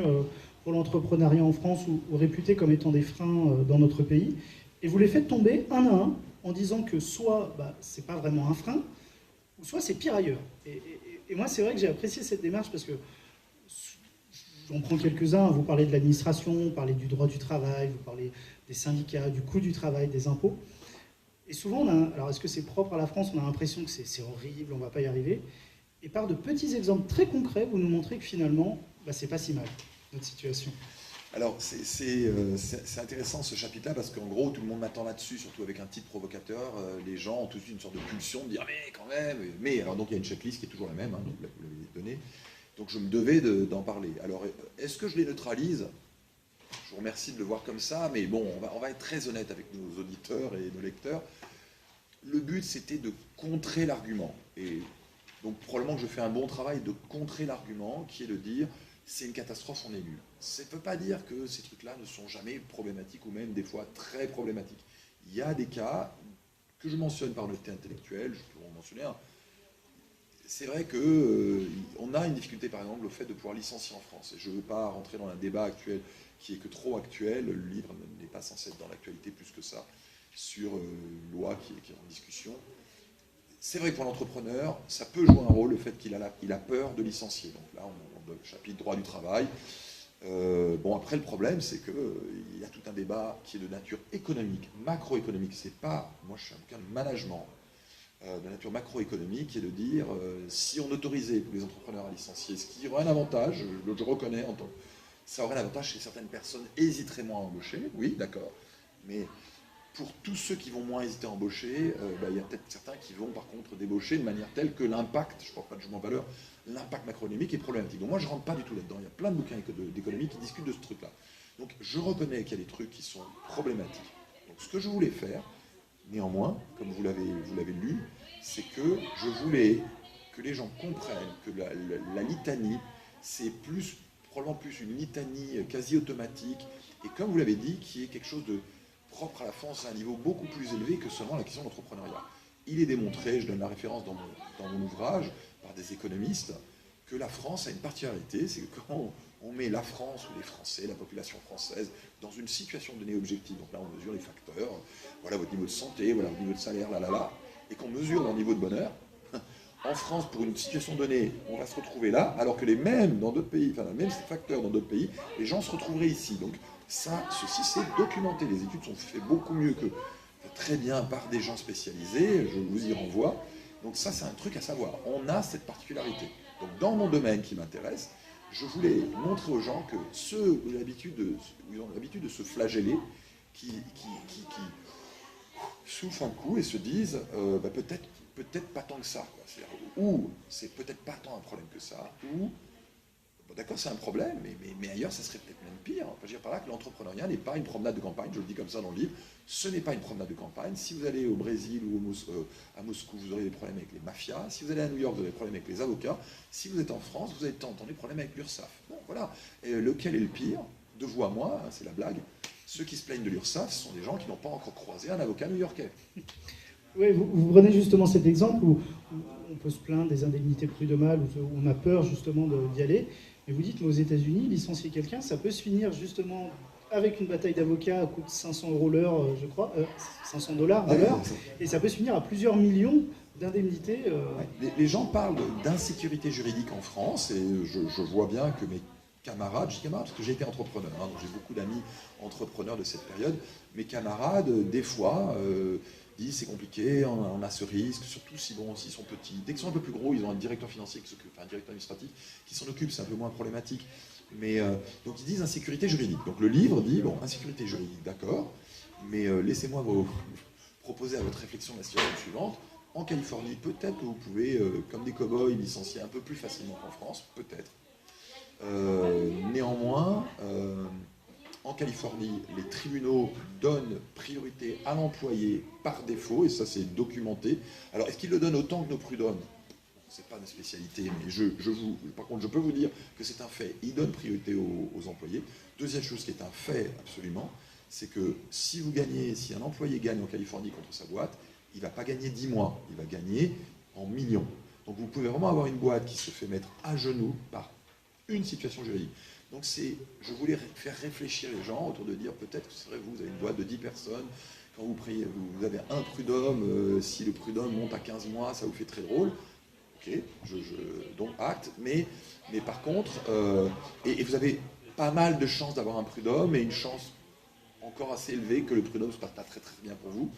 pour l'entrepreneuriat en France ou réputés comme étant des freins dans notre pays, et vous les faites tomber un à un en disant que soit c'est pas vraiment un frein, ou soit c'est pire ailleurs. Et moi, c'est vrai que j'ai apprécié cette démarche parce que j'en prends quelques-uns. Vous parlez de l'administration, vous parlez du droit du travail, vous parlez des syndicats, du coût du travail, des impôts. Et souvent, alors est-ce que c'est propre à la France? On a l'impression que c'est horrible, on ne va pas y arriver. Et par de petits exemples très concrets, vous nous montrez que finalement, c'est pas si mal, notre situation. Alors, c'est intéressant ce chapitre-là, parce qu'en gros, tout le monde m'attend là-dessus, surtout avec un titre provocateur. Les gens ont tout de suite une sorte de pulsion de dire « mais quand même !» Mais alors, donc, il y a une checklist qui est toujours la même, hein, donc vous l'avez donnée. Donc, je me devais d'en parler. Alors, est-ce que je les neutralise? Je vous remercie de le voir comme ça, mais bon, on va être très honnête avec nos auditeurs et nos lecteurs. Le but, c'était de contrer l'argument. Et donc, probablement que je fais un bon travail de contrer l'argument, qui est de dire c'est une catastrophe, on est nul. Ça ne veut pas dire que ces trucs-là ne sont jamais problématiques, ou même des fois très problématiques. Il y a des cas que je mentionne par honnêteté intellectuelle, je peux en mentionner un. C'est vrai qu'on a une difficulté, par exemple, au fait de pouvoir licencier en France. Et je ne veux pas rentrer dans un débat actuel qui est que trop actuel. Le livre n'est pas censé être dans l'actualité plus que ça, sur une loi qui est en discussion. C'est vrai que pour l'entrepreneur, ça peut jouer un rôle, le fait qu'il a peur de licencier. Donc là, on a le chapitre droit du travail. Bon, après, le problème, c'est qu'il y a tout un débat qui est de nature économique, macroéconomique. C'est pas, moi je suis un bouquin de management, de nature macroéconomique, qui est de dire, si on autorisait tous les entrepreneurs à licencier, ce qui aurait un avantage, je reconnais, ça aurait un avantage, c'est que certaines personnes hésiteraient moins à embaucher, oui, d'accord, mais pour tous ceux qui vont moins hésiter à embaucher, il y a peut-être certains qui vont par contre débaucher de manière telle que l'impact, je ne porte pas de jugement en valeur, l'impact macroéconomique est problématique. Donc moi je ne rentre pas du tout là-dedans, il y a plein de bouquins d'économie qui discutent de ce truc-là. Donc je reconnais qu'il y a des trucs qui sont problématiques. Donc ce que je voulais faire, néanmoins, comme vous l'avez lu, c'est que je voulais que les gens comprennent que la litanie, c'est probablement plus une litanie quasi automatique, et comme vous l'avez dit, qui est quelque chose de propre à la France à un niveau beaucoup plus élevé que seulement la question de l'entrepreneuriat. Il est démontré, je donne la référence dans mon ouvrage, par des économistes, que la France a une particularité, c'est que quand on met la France ou les Français, la population française, dans une situation donnée objective, donc là on mesure les facteurs, voilà votre niveau de santé, voilà votre niveau de salaire, et qu'on mesure leur niveau de bonheur, en France, pour une situation donnée, on va se retrouver là, alors que les mêmes dans d'autres pays, enfin les mêmes facteurs dans d'autres pays, les gens se retrouveraient ici. Donc ceci c'est documenté, les études sont faites beaucoup mieux que très bien par des gens spécialisés, je vous y renvoie. Donc ça c'est un truc à savoir, on a cette particularité. Donc dans mon domaine qui m'intéresse, je voulais montrer aux gens que ceux qui ont l'habitude de se flageller, qui soufflent un coup et se disent peut-être pas tant que ça, quoi. Ou c'est peut-être pas tant un problème que ça, ou bon, d'accord, c'est un problème, mais ailleurs ça serait peut-être même pire. Je veux dire par là que l'entrepreneuriat n'est pas une promenade de campagne, je le dis comme ça dans le livre, ce n'est pas une promenade de campagne. Si vous allez au Brésil ou à Moscou, vous aurez des problèmes avec les mafias. Si vous allez à New York, vous aurez des problèmes avec les avocats. Si vous êtes en France, vous allez entendre des problèmes avec l'URSSAF. Bon, voilà. Et lequel est le pire? De vous à moi, hein, c'est la blague. Ceux qui se plaignent de l'URSSAF, ce sont des gens qui n'ont pas encore croisé un avocat new-yorkais. Oui, vous prenez justement cet exemple où on peut se plaindre des indemnités prud'homales, où on a peur justement d'y aller. Mais vous dites, mais aux États-Unis, licencier quelqu'un, ça peut se finir justement avec une bataille d'avocats à coût de 500 € l'heure, je crois, 500 $ l'heure, et ça peut se finir à plusieurs millions d'indemnités. Les gens parlent d'insécurité juridique en France, et je vois bien que mes camarades, je dis camarades parce que j'ai été entrepreneur, hein, donc j'ai beaucoup d'amis entrepreneurs de cette période, mes camarades, des fois, disent c'est compliqué, on a ce risque, surtout s'ils sont petits. Dès qu'ils sont un peu plus gros, ils ont un directeur financier, un directeur administratif qui s'en occupe, c'est un peu moins problématique. Mais donc ils disent insécurité juridique. Donc le livre dit, bon, insécurité juridique, d'accord, mais laissez-moi vous proposer à votre réflexion la situation suivante. En Californie, peut-être que vous pouvez, comme des cow-boys, licencier un peu plus facilement qu'en France, peut-être. Néanmoins, en Californie, les tribunaux donnent priorité à l'employé par défaut, et ça c'est documenté. Alors, est-ce qu'ils le donnent autant que nos prud'hommes? C'est pas une spécialité, mais par contre, je peux vous dire que c'est un fait. Ils donnent priorité aux employés. Deuxième chose qui est un fait absolument, c'est que si un employé gagne en Californie contre sa boîte, il ne va pas gagner 10 mois, il va gagner en millions. Donc vous pouvez vraiment avoir une boîte qui se fait mettre à genoux par une situation juridique. Donc je voulais faire réfléchir les gens autour de dire peut-être que c'est vrai, vous avez une boîte de 10 personnes, quand vous avez un prud'homme, si le prud'homme monte à 15 mois, ça vous fait très drôle. Ok, donc acte, mais par contre, et vous avez pas mal de chances d'avoir un prud'homme, et une chance encore assez élevée que le prud'homme se passe pas très très bien pour vous.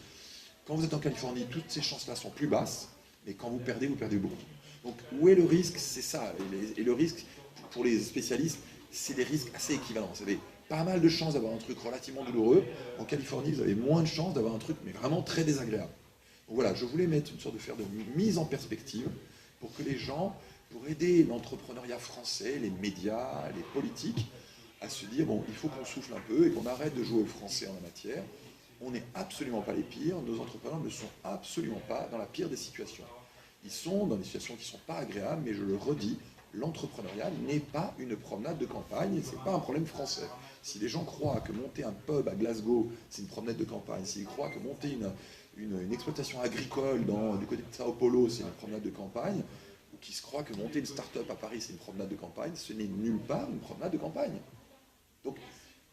Quand vous êtes en Californie, toutes ces chances-là sont plus basses, mais quand vous perdez beaucoup. Donc où est le risque? C'est ça. Et le risque, pour les spécialistes, c'est des risques assez équivalents. Vous avez pas mal de chances d'avoir un truc relativement douloureux. En Californie, vous avez moins de chances d'avoir un truc, mais vraiment très désagréable. Donc voilà, je voulais mettre une sorte de mise en perspective pour que les gens, pour aider l'entrepreneuriat français, les médias, les politiques, à se dire, bon, il faut qu'on souffle un peu et qu'on arrête de jouer au français en la matière. On n'est absolument pas les pires, nos entrepreneurs ne sont absolument pas dans la pire des situations. Ils sont dans des situations qui ne sont pas agréables, mais je le redis, l'entrepreneuriat n'est pas une promenade de campagne, ce n'est pas un problème français. Si les gens croient que monter un pub à Glasgow, c'est une promenade de campagne, s'ils croient que monter une exploitation agricole du côté de Sao Paulo, c'est une promenade de campagne, ou qui se croient que monter une start-up à Paris, c'est une promenade de campagne, ce n'est nulle part une promenade de campagne. Donc,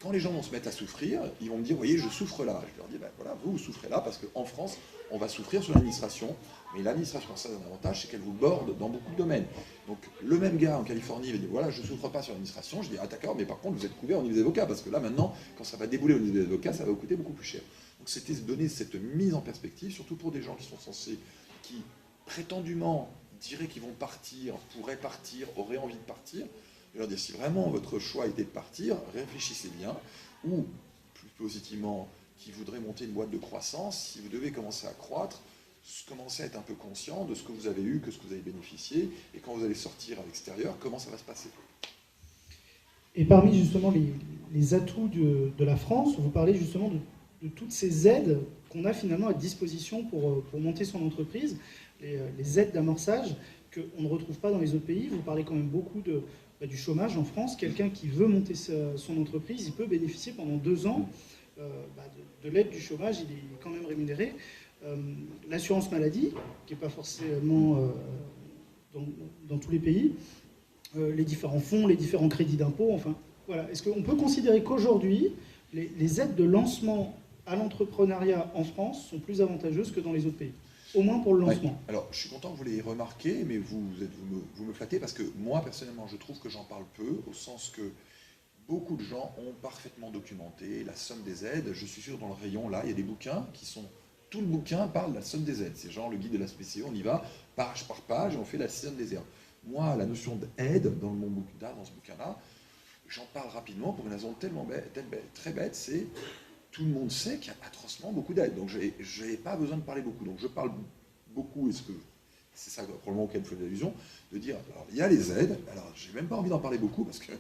quand les gens vont se mettre à souffrir, ils vont me dire, voyez, je souffre là. Je leur dis, ben voilà, vous souffrez là, parce qu'en France, on va souffrir sur l'administration, mais l'administration française a un avantage, c'est qu'elle vous borde dans beaucoup de domaines. Donc, le même gars en Californie va dire, voilà, je ne souffre pas sur l'administration. Je dis, ah d'accord, mais par contre, vous êtes couvert au niveau des avocats, parce que là, maintenant, quand ça va débouler au niveau des avocats, ça va vous coûter beaucoup plus cher. Donc, c'était donner cette mise en perspective, surtout pour des gens qui sont censés, qui prétendument diraient qu'ils vont partir, pourraient partir, auraient envie de partir. Je leur dire, si vraiment votre choix était de partir, réfléchissez bien, ou plus positivement, qui voudrait monter une boîte de croissance, si vous devez commencer à croître, commencez à être un peu conscient de ce que vous avez eu, que ce que vous avez bénéficié, et quand vous allez sortir à l'extérieur, comment ça va se passer. Et parmi justement les atouts de la France, vous parlez justement de toutes ces aides qu'on a finalement à disposition pour monter son entreprise, les aides d'amorçage qu'on ne retrouve pas dans les autres pays. Vous parlez quand même beaucoup du chômage en France. Quelqu'un qui veut monter son entreprise, il peut bénéficier pendant 2 ans de l'aide du chômage, il est quand même rémunéré. L'assurance maladie, qui n'est pas forcément dans tous les pays, les différents fonds, les différents crédits d'impôt, enfin, voilà. Est-ce qu'on peut considérer qu'aujourd'hui, les aides de lancement à l'entrepreneuriat en France sont plus avantageuses que dans les autres pays? Au moins pour le lancement. Ouais. Alors, je suis content que vous l'ayez remarqué, mais vous me flattez, parce que moi, personnellement, je trouve que j'en parle peu, au sens que beaucoup de gens ont parfaitement documenté la somme des aides. Je suis sûr, dans le rayon, là, il y a des bouquins qui sont... Tout le bouquin parle de la somme des aides. C'est genre le guide de la SPCE, on y va, page par page, et on fait la somme des aides. Moi, la notion d'aide, dans ce bouquin-là, j'en parle rapidement pour une raison tellement très bête, c'est... Tout le monde sait qu'il y a atrocement beaucoup d'aides. Donc, je n'ai pas besoin de parler beaucoup. Donc, je parle beaucoup, et c'est ça probablement auquel il faut allusion, de dire, alors, il y a les aides. Alors, je n'ai même pas envie d'en parler beaucoup, parce que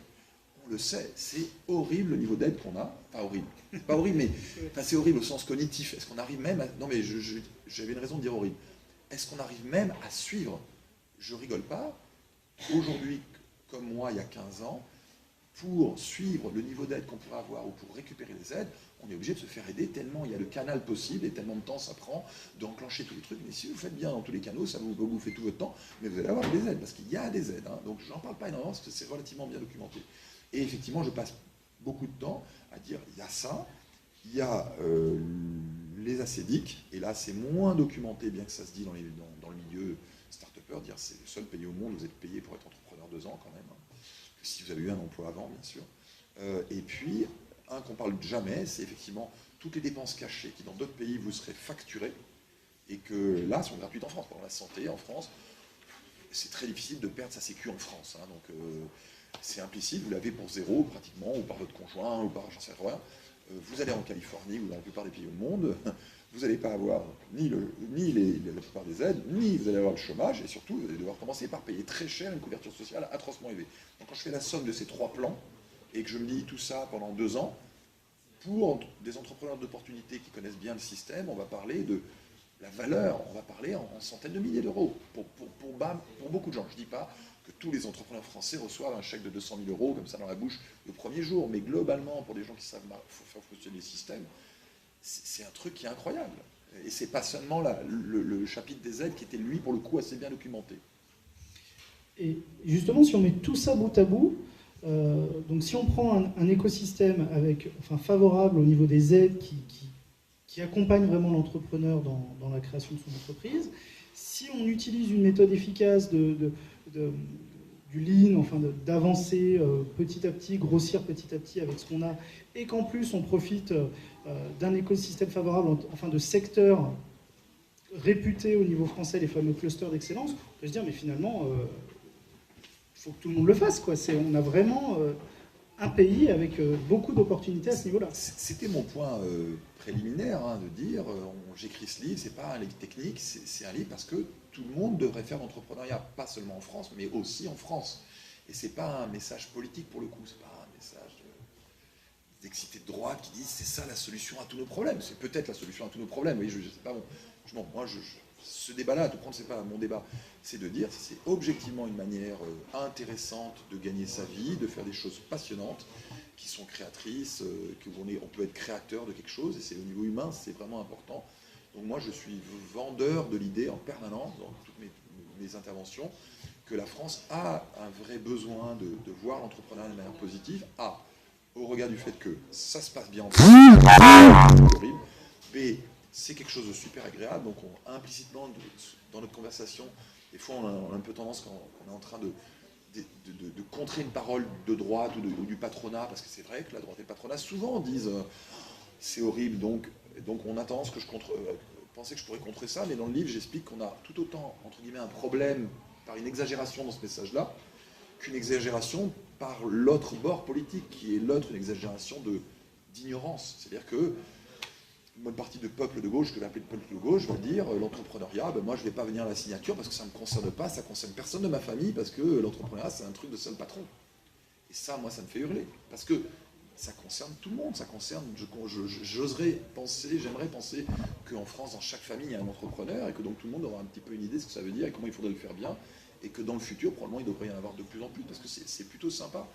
on le sait, c'est horrible le niveau d'aide qu'on a. Pas horrible. C'est pas horrible, mais enfin, c'est horrible au sens cognitif. Est-ce qu'on arrive même à... Non, mais j'avais une raison de dire horrible. Est-ce qu'on arrive même à suivre? Je rigole pas. Aujourd'hui, comme moi, il y a 15 ans, pour suivre le niveau d'aide qu'on pourrait avoir ou pour récupérer les aides, on est obligé de se faire aider tellement il y a le canal possible et tellement de temps ça prend d'enclencher tous les trucs. Mais si vous faites bien dans tous les canaux, ça vous bouffer tout votre temps, mais vous allez avoir des aides, parce qu'il y a des aides. Hein. Donc j'en parle pas énormément parce que c'est relativement bien documenté. Et effectivement, je passe beaucoup de temps à dire, il y a ça, il y a les ACDIC, et là c'est moins documenté, bien que ça se dit dans le milieu start-upper, dire c'est le seul pays au monde où vous êtes payé pour être entrepreneur 2 ans quand même, hein, si vous avez eu un emploi avant, bien sûr. Et puis, un qu'on parle jamais, c'est effectivement toutes les dépenses cachées qui, dans d'autres pays, vous serez facturées et que là, sont gratuites en France. Par exemple, la santé en France, c'est très difficile de perdre sa sécu en France. Hein, donc, c'est implicite, vous l'avez pour 0 pratiquement, ou par votre conjoint, ou par j'en sais rien. Vous allez en Californie ou dans la plupart des pays au monde, vous n'allez pas avoir ni la plupart des aides, ni vous allez avoir le chômage, et surtout, vous allez devoir commencer par payer très cher une couverture sociale atrocement élevée. Donc quand je fais la somme de ces 3 plans, et que je me dis tout ça pendant 2 ans, pour des entrepreneurs d'opportunités qui connaissent bien le système, on va parler de la valeur, on va parler en centaines de milliers d'euros, pour beaucoup de gens. Je ne dis pas que tous les entrepreneurs français reçoivent un chèque de 200 000 euros comme ça dans la bouche le premier jour, mais globalement, pour des gens qui savent faire fonctionner le système, c'est un truc qui est incroyable. Et c'est pas seulement le chapitre des aides qui était, lui, pour le coup, assez bien documenté. Et justement, si on met tout ça bout à bout, donc si on prend un écosystème favorable au niveau des aides qui accompagne vraiment l'entrepreneur dans la création de son entreprise, si on utilise une méthode efficace du lean, d'avancer petit à petit, grossir petit à petit avec ce qu'on a, et qu'en plus on profite d'un écosystème favorable, de secteurs réputer au niveau français les fameux clusters d'excellence, on peut se dire, mais finalement, il faut que tout le monde le fasse, quoi. On a vraiment un pays avec beaucoup d'opportunités à ce niveau-là. C'était mon point préliminaire, hein, de dire, j'écris ce livre, c'est pas un livre technique, c'est un livre parce que tout le monde devrait faire l'entrepreneuriat, pas seulement en France, mais aussi en France. Et c'est pas un message politique pour le coup, c'est pas un message d'excités de droite qui disent c'est ça la solution à tous nos problèmes. C'est peut-être la solution à tous nos problèmes. Oui, je sais pas, bon, ce débat-là, à tout prendre, c'est pas mon débat. C'est de dire c'est objectivement une manière intéressante de gagner sa vie, de faire des choses passionnantes, qui sont créatrices, on peut être créateur de quelque chose, et c'est au niveau humain, c'est vraiment important. Donc moi, je suis vendeur de l'idée en permanence, dans toutes mes interventions, que la France a un vrai besoin de voir l'entrepreneuriat de manière positive, au regard du fait que ça se passe bien en France, c'est horrible, B, c'est quelque chose de super agréable, donc implicitement, dans notre conversation, des fois on a un peu tendance, quand on est en train de contrer une parole de droite ou du patronat, parce que c'est vrai que la droite et le patronat souvent disent c'est horrible, donc on a tendance penser que je pourrais contrer ça, mais dans le livre j'explique qu'on a tout autant, entre guillemets, un problème par une exagération dans ce message-là, qu'une exagération par l'autre bord politique, qui est une exagération d'ignorance. C'est-à-dire que une bonne partie de peuple de gauche, que j'appelle le peuple de gauche, va dire l'entrepreneuriat, moi je ne vais pas venir à la signature parce que ça ne me concerne pas, ça ne concerne personne de ma famille, parce que l'entrepreneuriat c'est un truc de seul patron. Et ça, moi, ça me fait hurler. Parce que ça concerne tout le monde, ça concerne, j'aimerais penser qu'en France, dans chaque famille, il y a un entrepreneur, et que donc tout le monde aura un petit peu une idée de ce que ça veut dire, et comment il faudrait le faire bien, et que dans le futur, probablement, il devrait y en avoir de plus en plus, parce que c'est plutôt sympa.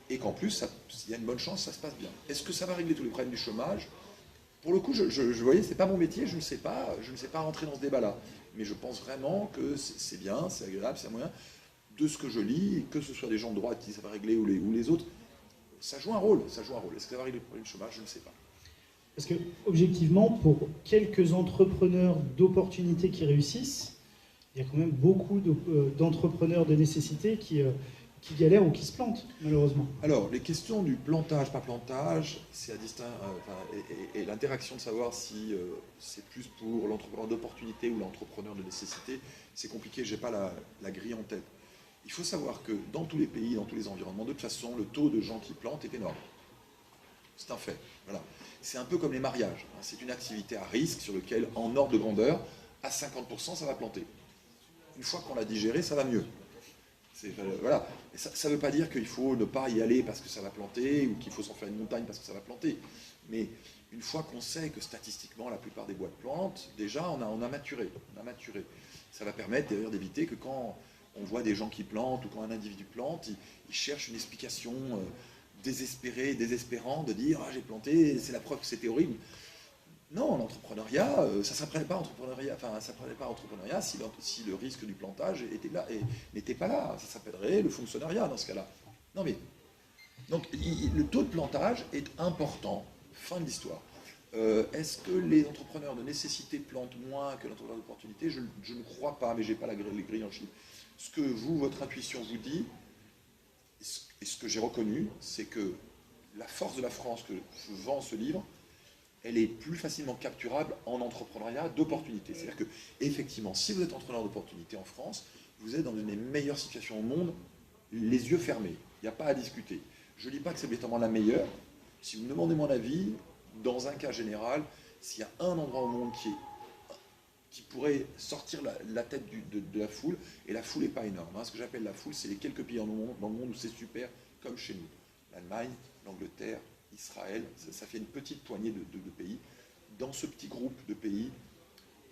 Et qu'en plus, il y a une bonne chance, ça se passe bien. Est-ce que ça va régler tous les problèmes du chômage ? Pour le coup, je voyais, c'est pas mon métier, je ne sais pas rentrer dans ce débat-là. Mais je pense vraiment que c'est bien, c'est agréable, c'est un moyen. De ce que je lis, que ce soit des gens de droite qui ça va régler ou les autres, ça joue un rôle. Est-ce que ça va régler le problème du chômage ? Je ne sais pas. Parce que, objectivement, pour quelques entrepreneurs d'opportunités qui réussissent, il y a quand même beaucoup d'entrepreneurs de nécessité qui galèrent ou qui se plantent, malheureusement. Alors, les questions du plantage, pas plantage, c'est à distinguer, et l'interaction de savoir si c'est plus pour l'entrepreneur d'opportunité ou l'entrepreneur de nécessité, c'est compliqué, je n'ai pas la grille en tête. Il faut savoir que dans tous les pays, dans tous les environnements, de toute façon, le taux de gens qui plantent est énorme. C'est un fait. Voilà. C'est un peu comme les mariages. C'est une activité à risque sur laquelle, en ordre de grandeur, à 50%, ça va planter. Une fois qu'on l'a digéré, ça va mieux. Voilà. Ça ne veut pas dire qu'il faut ne pas y aller parce que ça va planter ou qu'il faut s'en faire une montagne parce que ça va planter. Mais une fois qu'on sait que statistiquement la plupart des boîtes plantent, déjà on a maturé. Ça va permettre d'ailleurs d'éviter que quand on voit des gens qui plantent ou quand un individu plante, il cherche une explication désespérée, désespérante de dire j'ai planté, c'est la preuve que c'était horrible. Non, l'entrepreneuriat, ça ne s'apprenait pas entrepreneuriat si le risque du plantage n'était pas là. Ça s'appellerait le fonctionnariat dans ce cas-là. Non mais, donc le taux de plantage est important, fin de l'histoire. Est-ce que les entrepreneurs de nécessité plantent moins que l'entrepreneur d'opportunité ? Je ne crois pas, mais je n'ai pas les grilles en chiffres. Ce que votre intuition vous dit, et ce que j'ai reconnu, c'est que la force de la France que je vends ce livre, elle est plus facilement capturable en entrepreneuriat d'opportunité. C'est-à-dire que, effectivement, si vous êtes entrepreneur d'opportunité en France, vous êtes dans une des meilleures situations au monde, les yeux fermés. Il n'y a pas à discuter. Je ne dis pas que c'est obligatoirement la meilleure. Si vous me demandez mon avis, dans un cas général, s'il y a un endroit au monde qui pourrait sortir la tête de la foule, et la foule n'est pas énorme. Ce que j'appelle la foule, c'est les quelques pays dans le monde où c'est super, comme chez nous. L'Allemagne, l'Angleterre, Israël, ça fait une petite poignée de pays. Dans ce petit groupe de pays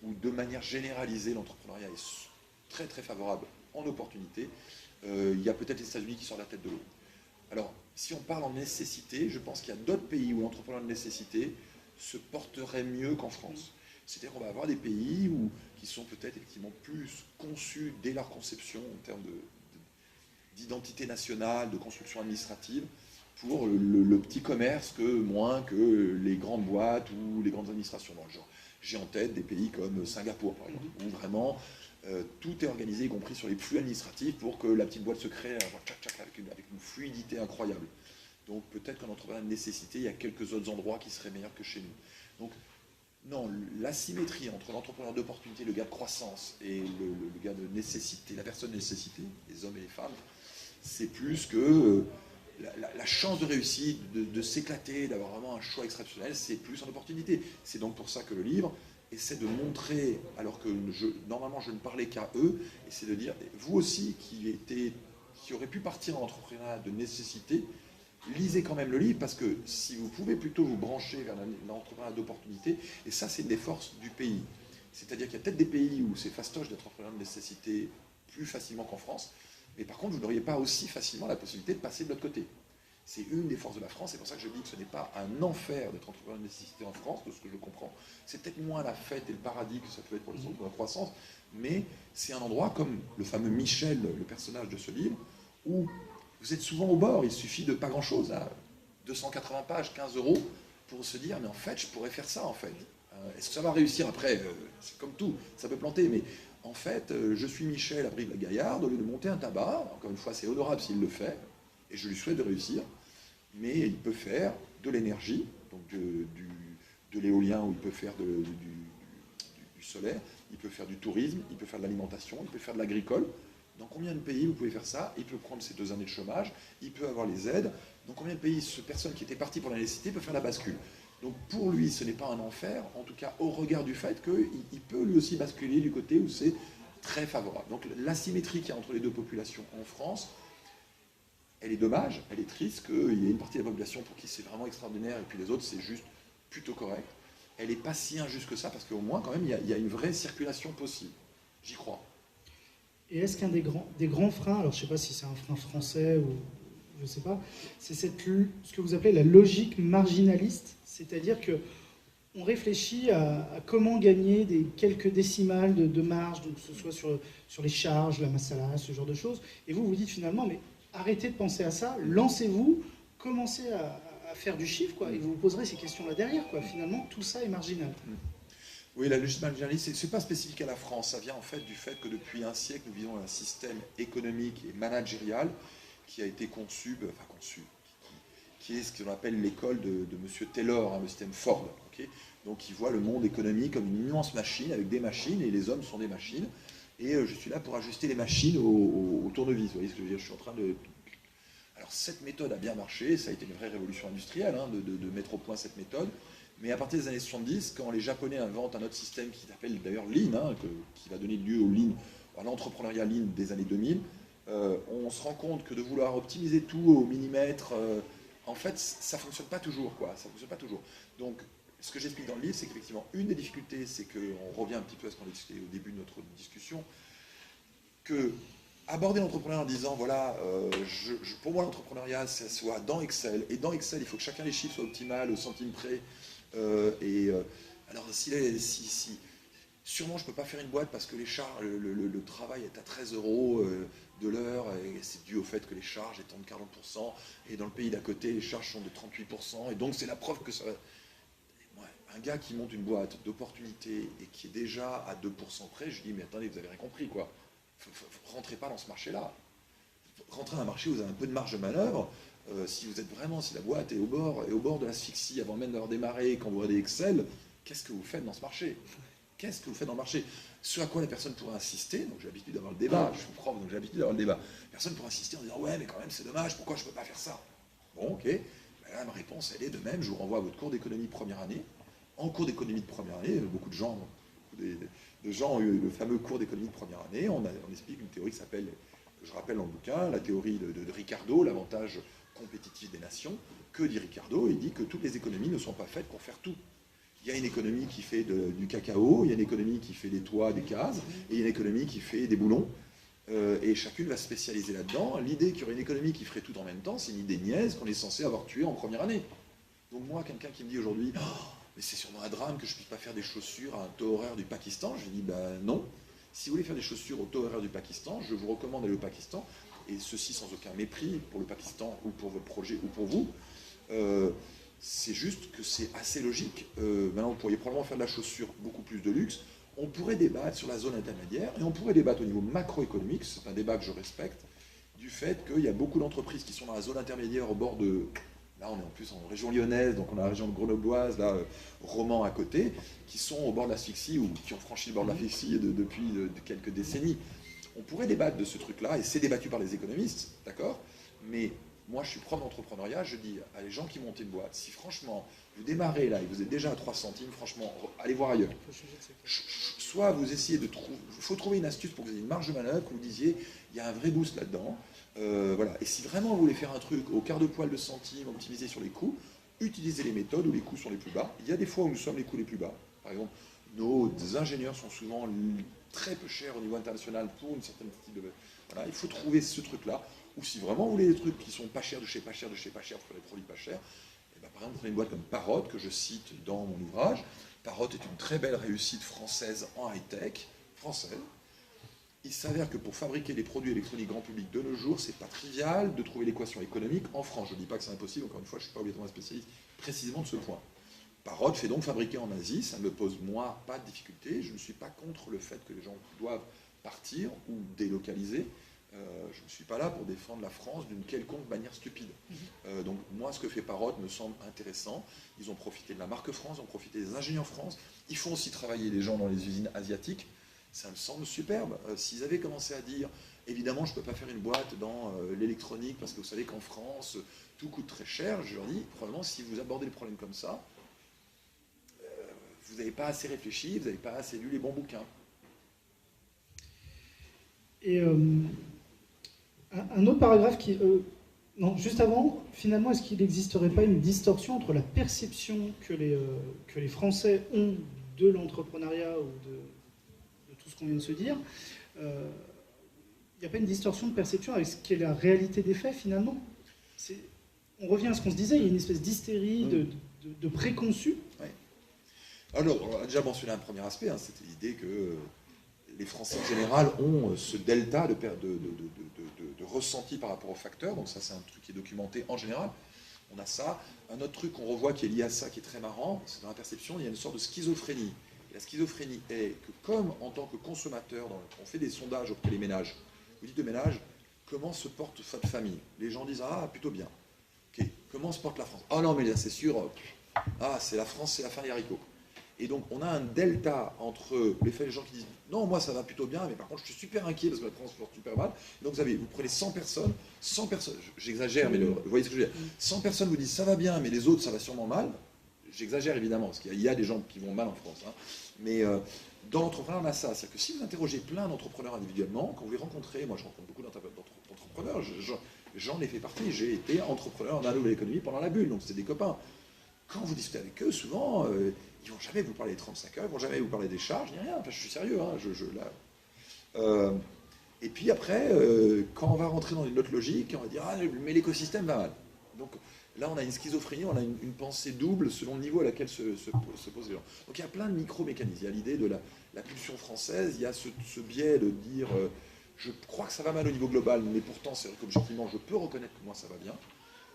où, de manière généralisée, l'entrepreneuriat est très très favorable en opportunité, il y a peut-être les États-Unis qui sortent la tête de l'eau. Alors, si on parle en nécessité, je pense qu'il y a d'autres pays où l'entrepreneur de nécessité se porterait mieux qu'en France. C'est-à-dire qu'on va avoir des pays qui sont peut-être effectivement plus conçus dès leur conception en termes d'identité nationale, de construction administrative, pour le petit commerce moins que les grandes boîtes ou les grandes administrations dans le genre. J'ai en tête des pays comme Singapour, par exemple, où vraiment tout est organisé, y compris sur les flux administratifs, pour que la petite boîte se crée avec une fluidité incroyable. Donc peut-être qu'en entrepreneur de nécessité, il y a quelques autres endroits qui seraient meilleurs que chez nous. Donc Non, l'asymétrie entre l'entrepreneur d'opportunité, le gars de croissance, et le gars de nécessité, la personne de nécessité, les hommes et les femmes, c'est plus que la chance de réussite, de s'éclater, d'avoir vraiment un choix exceptionnel, c'est plus en opportunité. C'est donc pour ça que le livre essaie de montrer, alors que normalement je ne parlais qu'à eux, et c'est de dire, vous aussi qui aurez pu partir en entrepreneuriat de nécessité, lisez quand même le livre, parce que si vous pouvez plutôt vous brancher vers l'entrepreneuriat d'opportunité, et ça c'est une des forces du pays. C'est-à-dire qu'il y a peut-être des pays où c'est fastoche d'être entrepreneur de nécessité plus facilement qu'en France, mais par contre vous n'auriez pas aussi facilement la possibilité de passer de l'autre côté. C'est une des forces de la France, c'est pour ça que je dis que ce n'est pas un enfer d'être entrepreneur de nécessité en France, de ce que je comprends. C'est peut-être moins la fête et le paradis que ça peut être pour les autres, pour la croissance, mais c'est un endroit comme le fameux Michel, le personnage de ce livre, où vous êtes souvent au bord, il suffit de pas grand-chose, 280 pages, 15 euros, pour se dire, mais en fait, je pourrais faire ça, en fait. Est-ce que ça va réussir après? C'est comme tout, ça peut planter, mais en fait, je suis Michel à Brive-la-Gaillarde, au lieu de monter un tabac, encore une fois, c'est honorable s'il le fait, et je lui souhaite de réussir, mais il peut faire de l'énergie, donc de l'éolien, ou il peut faire du solaire, il peut faire du tourisme, il peut faire de l'alimentation, il peut faire de l'agricole. Dans combien de pays vous pouvez faire ça? Il peut prendre ses 2 années de chômage, il peut avoir les aides. Dans combien de pays cette personne qui était partie pour la nécessité peut faire la bascule? Donc pour lui, ce n'est pas un enfer, en tout cas au regard du fait qu'il peut lui aussi basculer du côté où c'est très favorable. Donc l'asymétrie qu'il y a entre les deux populations en France, elle est dommage, elle est triste qu'il y ait une partie de la population pour qui c'est vraiment extraordinaire et puis les autres c'est juste plutôt correct. Elle n'est pas si injuste que ça parce qu'au moins quand même il y a une vraie circulation possible. J'y crois. Et est-ce qu'un des grands freins, alors je ne sais pas si c'est un frein français ou je ne sais pas, c'est ce que vous appelez la logique marginaliste, c'est-à-dire que on réfléchit à comment gagner des quelques décimales de marge, donc que ce soit sur les charges, la masse salariale, ce genre de choses, et vous dites finalement, mais arrêtez de penser à ça, lancez-vous, commencez à faire du chiffre, quoi, et vous vous poserez ces questions-là derrière, quoi. Finalement, tout ça est marginal. Oui, la logique marginaliste, ce n'est pas spécifique à la France. Ça vient en fait du fait que depuis un siècle, nous vivons un système économique et managérial qui a été conçu, qui est ce qu'on appelle l'école de M. Taylor, le système Ford. Okay, donc il voit le monde économique comme une immense machine avec des machines et les hommes sont des machines. Et je suis là pour ajuster les machines au tournevis. Vous voyez ce que je veux dire? Je suis en train de... Alors cette méthode a bien marché, ça a été une vraie révolution industrielle de mettre au point cette méthode. Mais à partir des années 70, quand les Japonais inventent un autre système qui s'appelle d'ailleurs Lean, qui va donner lieu au Lean, à l'entrepreneuriat Lean des années 2000, on se rend compte que de vouloir optimiser tout au millimètre, en fait, ça ne fonctionne pas toujours, quoi. Ça fonctionne pas toujours. Donc, ce que j'explique dans le livre, c'est qu'effectivement, une des difficultés, c'est qu'on revient un petit peu à ce qu'on a discuté au début de notre discussion, que aborder l'entrepreneuriat en disant, voilà, pour moi, l'entrepreneuriat, ça soit dans Excel, et dans Excel, il faut que chacun les chiffres soient optimales, au centime près. Alors, sûrement, je ne peux pas faire une boîte parce que le travail est à 13 euros de l'heure, et c'est dû au fait que les charges étant de 40%, et dans le pays d'à côté, les charges sont de 38%, et donc c'est la preuve que ça va... Un gars qui monte une boîte d'opportunité et qui est déjà à 2% près, je lui dis, mais attendez, vous avez rien compris, quoi. Rentrez pas dans ce marché-là. Rentrez dans un marché où vous avez un peu de marge de manœuvre. Si la boîte est au bord de l'asphyxie avant même d'avoir démarré, quand vous regardez Excel, qu'est-ce que vous faites dans ce marché? Qu'est-ce que vous faites dans le marché? Ce à quoi la personne pourrait insister, donc j'ai l'habitude d'avoir le débat, je suis prof, donc j'ai l'habitude d'avoir le débat. La personne pourrait insister en disant, ouais, mais quand même, c'est dommage, pourquoi je ne peux pas faire ça? Bon, ok. Ben là, ma réponse, elle est de même, je vous renvoie à votre cours d'économie de première année. En cours d'économie de première année, beaucoup de gens ont eu le fameux cours d'économie de première année. On explique une théorie qui s'appelle, je rappelle dans le bouquin, la théorie de Ricardo, l'avantage compétitif des nations. Que dit Ricardo? Il dit que toutes les économies ne sont pas faites pour faire tout. Il y a une économie qui fait du cacao, il y a une économie qui fait des toits, des cases, et il y a une économie qui fait des boulons. Et chacune va se spécialiser là-dedans. L'idée qu'il y aurait une économie qui ferait tout en même temps, c'est une idée niaise qu'on est censé avoir tuée en première année. Donc moi, quelqu'un qui me dit aujourd'hui, mais c'est sûrement un drame que je ne puisse pas faire des chaussures à un taux horaire du Pakistan, je lui dis, ben non. Si vous voulez faire des chaussures au taux horaire du Pakistan, je vous recommande d'aller au Pakistan, et ceci sans aucun mépris pour le Pakistan ou pour votre projet ou pour vous. C'est juste que c'est assez logique. Maintenant, vous pourriez probablement faire de la chaussure beaucoup plus de luxe. On pourrait débattre sur la zone intermédiaire, et on pourrait débattre au niveau macroéconomique, c'est un débat que je respecte, du fait qu'il y a beaucoup d'entreprises qui sont dans la zone intermédiaire au bord de Là, on est en plus en région lyonnaise, donc on a la région grenobloise, là, Romans à côté, qui sont au bord de l'asphyxie ou qui ont franchi le bord de l'asphyxie depuis quelques décennies. On pourrait débattre de ce truc-là, et c'est débattu par les économistes, d'accord? Mais moi, je suis prof d'entrepreneuriat, je dis à les gens qui montent une boîte, si franchement, vous démarrez là et vous êtes déjà à 3 centimes, franchement, allez voir ailleurs. Soit vous essayez de trouver, il faut trouver une astuce pour que vous ayez une marge de manœuvre, que vous disiez, il y a un vrai boost là-dedans. Voilà. Et si vraiment vous voulez faire un truc au quart de poil de centime, optimiser sur les coûts, utilisez les méthodes où les coûts sont les plus bas. Il y a des fois où nous sommes les coûts les plus bas. Par exemple, nos ingénieurs sont souvent très peu chers au niveau international pour une certaine type de... Voilà, il faut trouver ce truc-là. Ou si vraiment vous voulez des trucs qui sont pas chers, de chez pas cher, de chez pas cher, pour les produits pas chers, et ben, par exemple, prenez une boîte comme Parrot, que je cite dans mon ouvrage. Parrot est une très belle réussite française en high-tech, française. Il s'avère que pour fabriquer des produits électroniques grand public de nos jours, c'est pas trivial de trouver l'équation économique en France. Je ne dis pas que c'est impossible, encore une fois, je ne suis pas obligatoirement spécialiste précisément de ce point. Parrot fait donc fabriquer en Asie, ça ne me pose moi pas de difficulté, je ne suis pas contre le fait que les gens doivent partir ou délocaliser. Je ne suis pas là pour défendre la France d'une quelconque manière stupide. Donc moi, ce que fait Parrot me semble intéressant. Ils ont profité de la marque France, ils ont profité des ingénieurs France. Ils font aussi travailler les gens dans les usines asiatiques. Ça me semble superbe. S'ils avaient commencé à dire, évidemment, je ne peux pas faire une boîte dans l'électronique parce que vous savez qu'en France, tout coûte très cher, je leur dis, probablement, si vous abordez le problème comme ça, vous n'avez pas assez réfléchi, vous n'avez pas assez lu les bons bouquins. Et un autre paragraphe qui... non, juste avant, finalement, est-ce qu'il n'existerait pas une distorsion entre la perception que les Français ont de l'entrepreneuriat ou de tout ce qu'on vient de se dire? Il n'y a pas une distorsion de perception avec ce qu'est la réalité des faits, finalement? On revient à ce qu'on se disait, il y a une espèce d'hystérie, de préconçu. Oui. Alors, on a déjà mentionné un premier aspect, c'était l'idée que les Français en général ont ce delta de ressenti par rapport aux facteurs, donc ça c'est un truc qui est documenté en général. On a ça. Un autre truc qu'on revoit qui est lié à ça, qui est très marrant, c'est dans la perception, il y a une sorte de schizophrénie. Et la schizophrénie est que comme en tant que consommateur, on fait des sondages auprès des ménages, vous dites de ménage, comment se porte votre famille? Les gens disent, ah, plutôt bien. Ok, comment se porte la France? Ah non, mais là c'est sûr, c'est la France, c'est la fin des haricots. Et donc, on a un delta entre les gens qui disent « Non, moi, ça va plutôt bien, mais par contre, je suis super inquiet parce que la France se porte super mal. » Donc, vous prenez 100 personnes, j'exagère, mais vous voyez ce que je veux dire. 100 personnes vous disent « Ça va bien, mais les autres, ça va sûrement mal. » J'exagère, évidemment, parce qu'il y a des gens qui vont mal en France. Mais dans l'entrepreneuriat, on a ça. C'est-à-dire que si vous interrogez plein d'entrepreneurs individuellement, quand vous les rencontrez, moi, je rencontre beaucoup d'entrepreneurs, j'en ai fait partie. J'ai été entrepreneur dans la nouvelle économie pendant la bulle, donc c'était des copains. Quand vous discutez avec eux, souvent, ils ne vont jamais vous parler des 35 heures, ils ne vont jamais vous parler des charges, ni rien. Enfin, je suis sérieux. Et puis après, quand on va rentrer dans une autre logique, on va dire « Ah, mais l'écosystème va mal. » Donc là, on a une schizophrénie, on a une pensée double selon le niveau à laquelle se posent les gens. Donc il y a plein de micro-mécanismes. Il y a l'idée de la pulsion française, il y a ce biais de dire je crois que ça va mal au niveau global, mais pourtant, c'est vrai qu'objectivement, je peux reconnaître que moi, ça va bien. »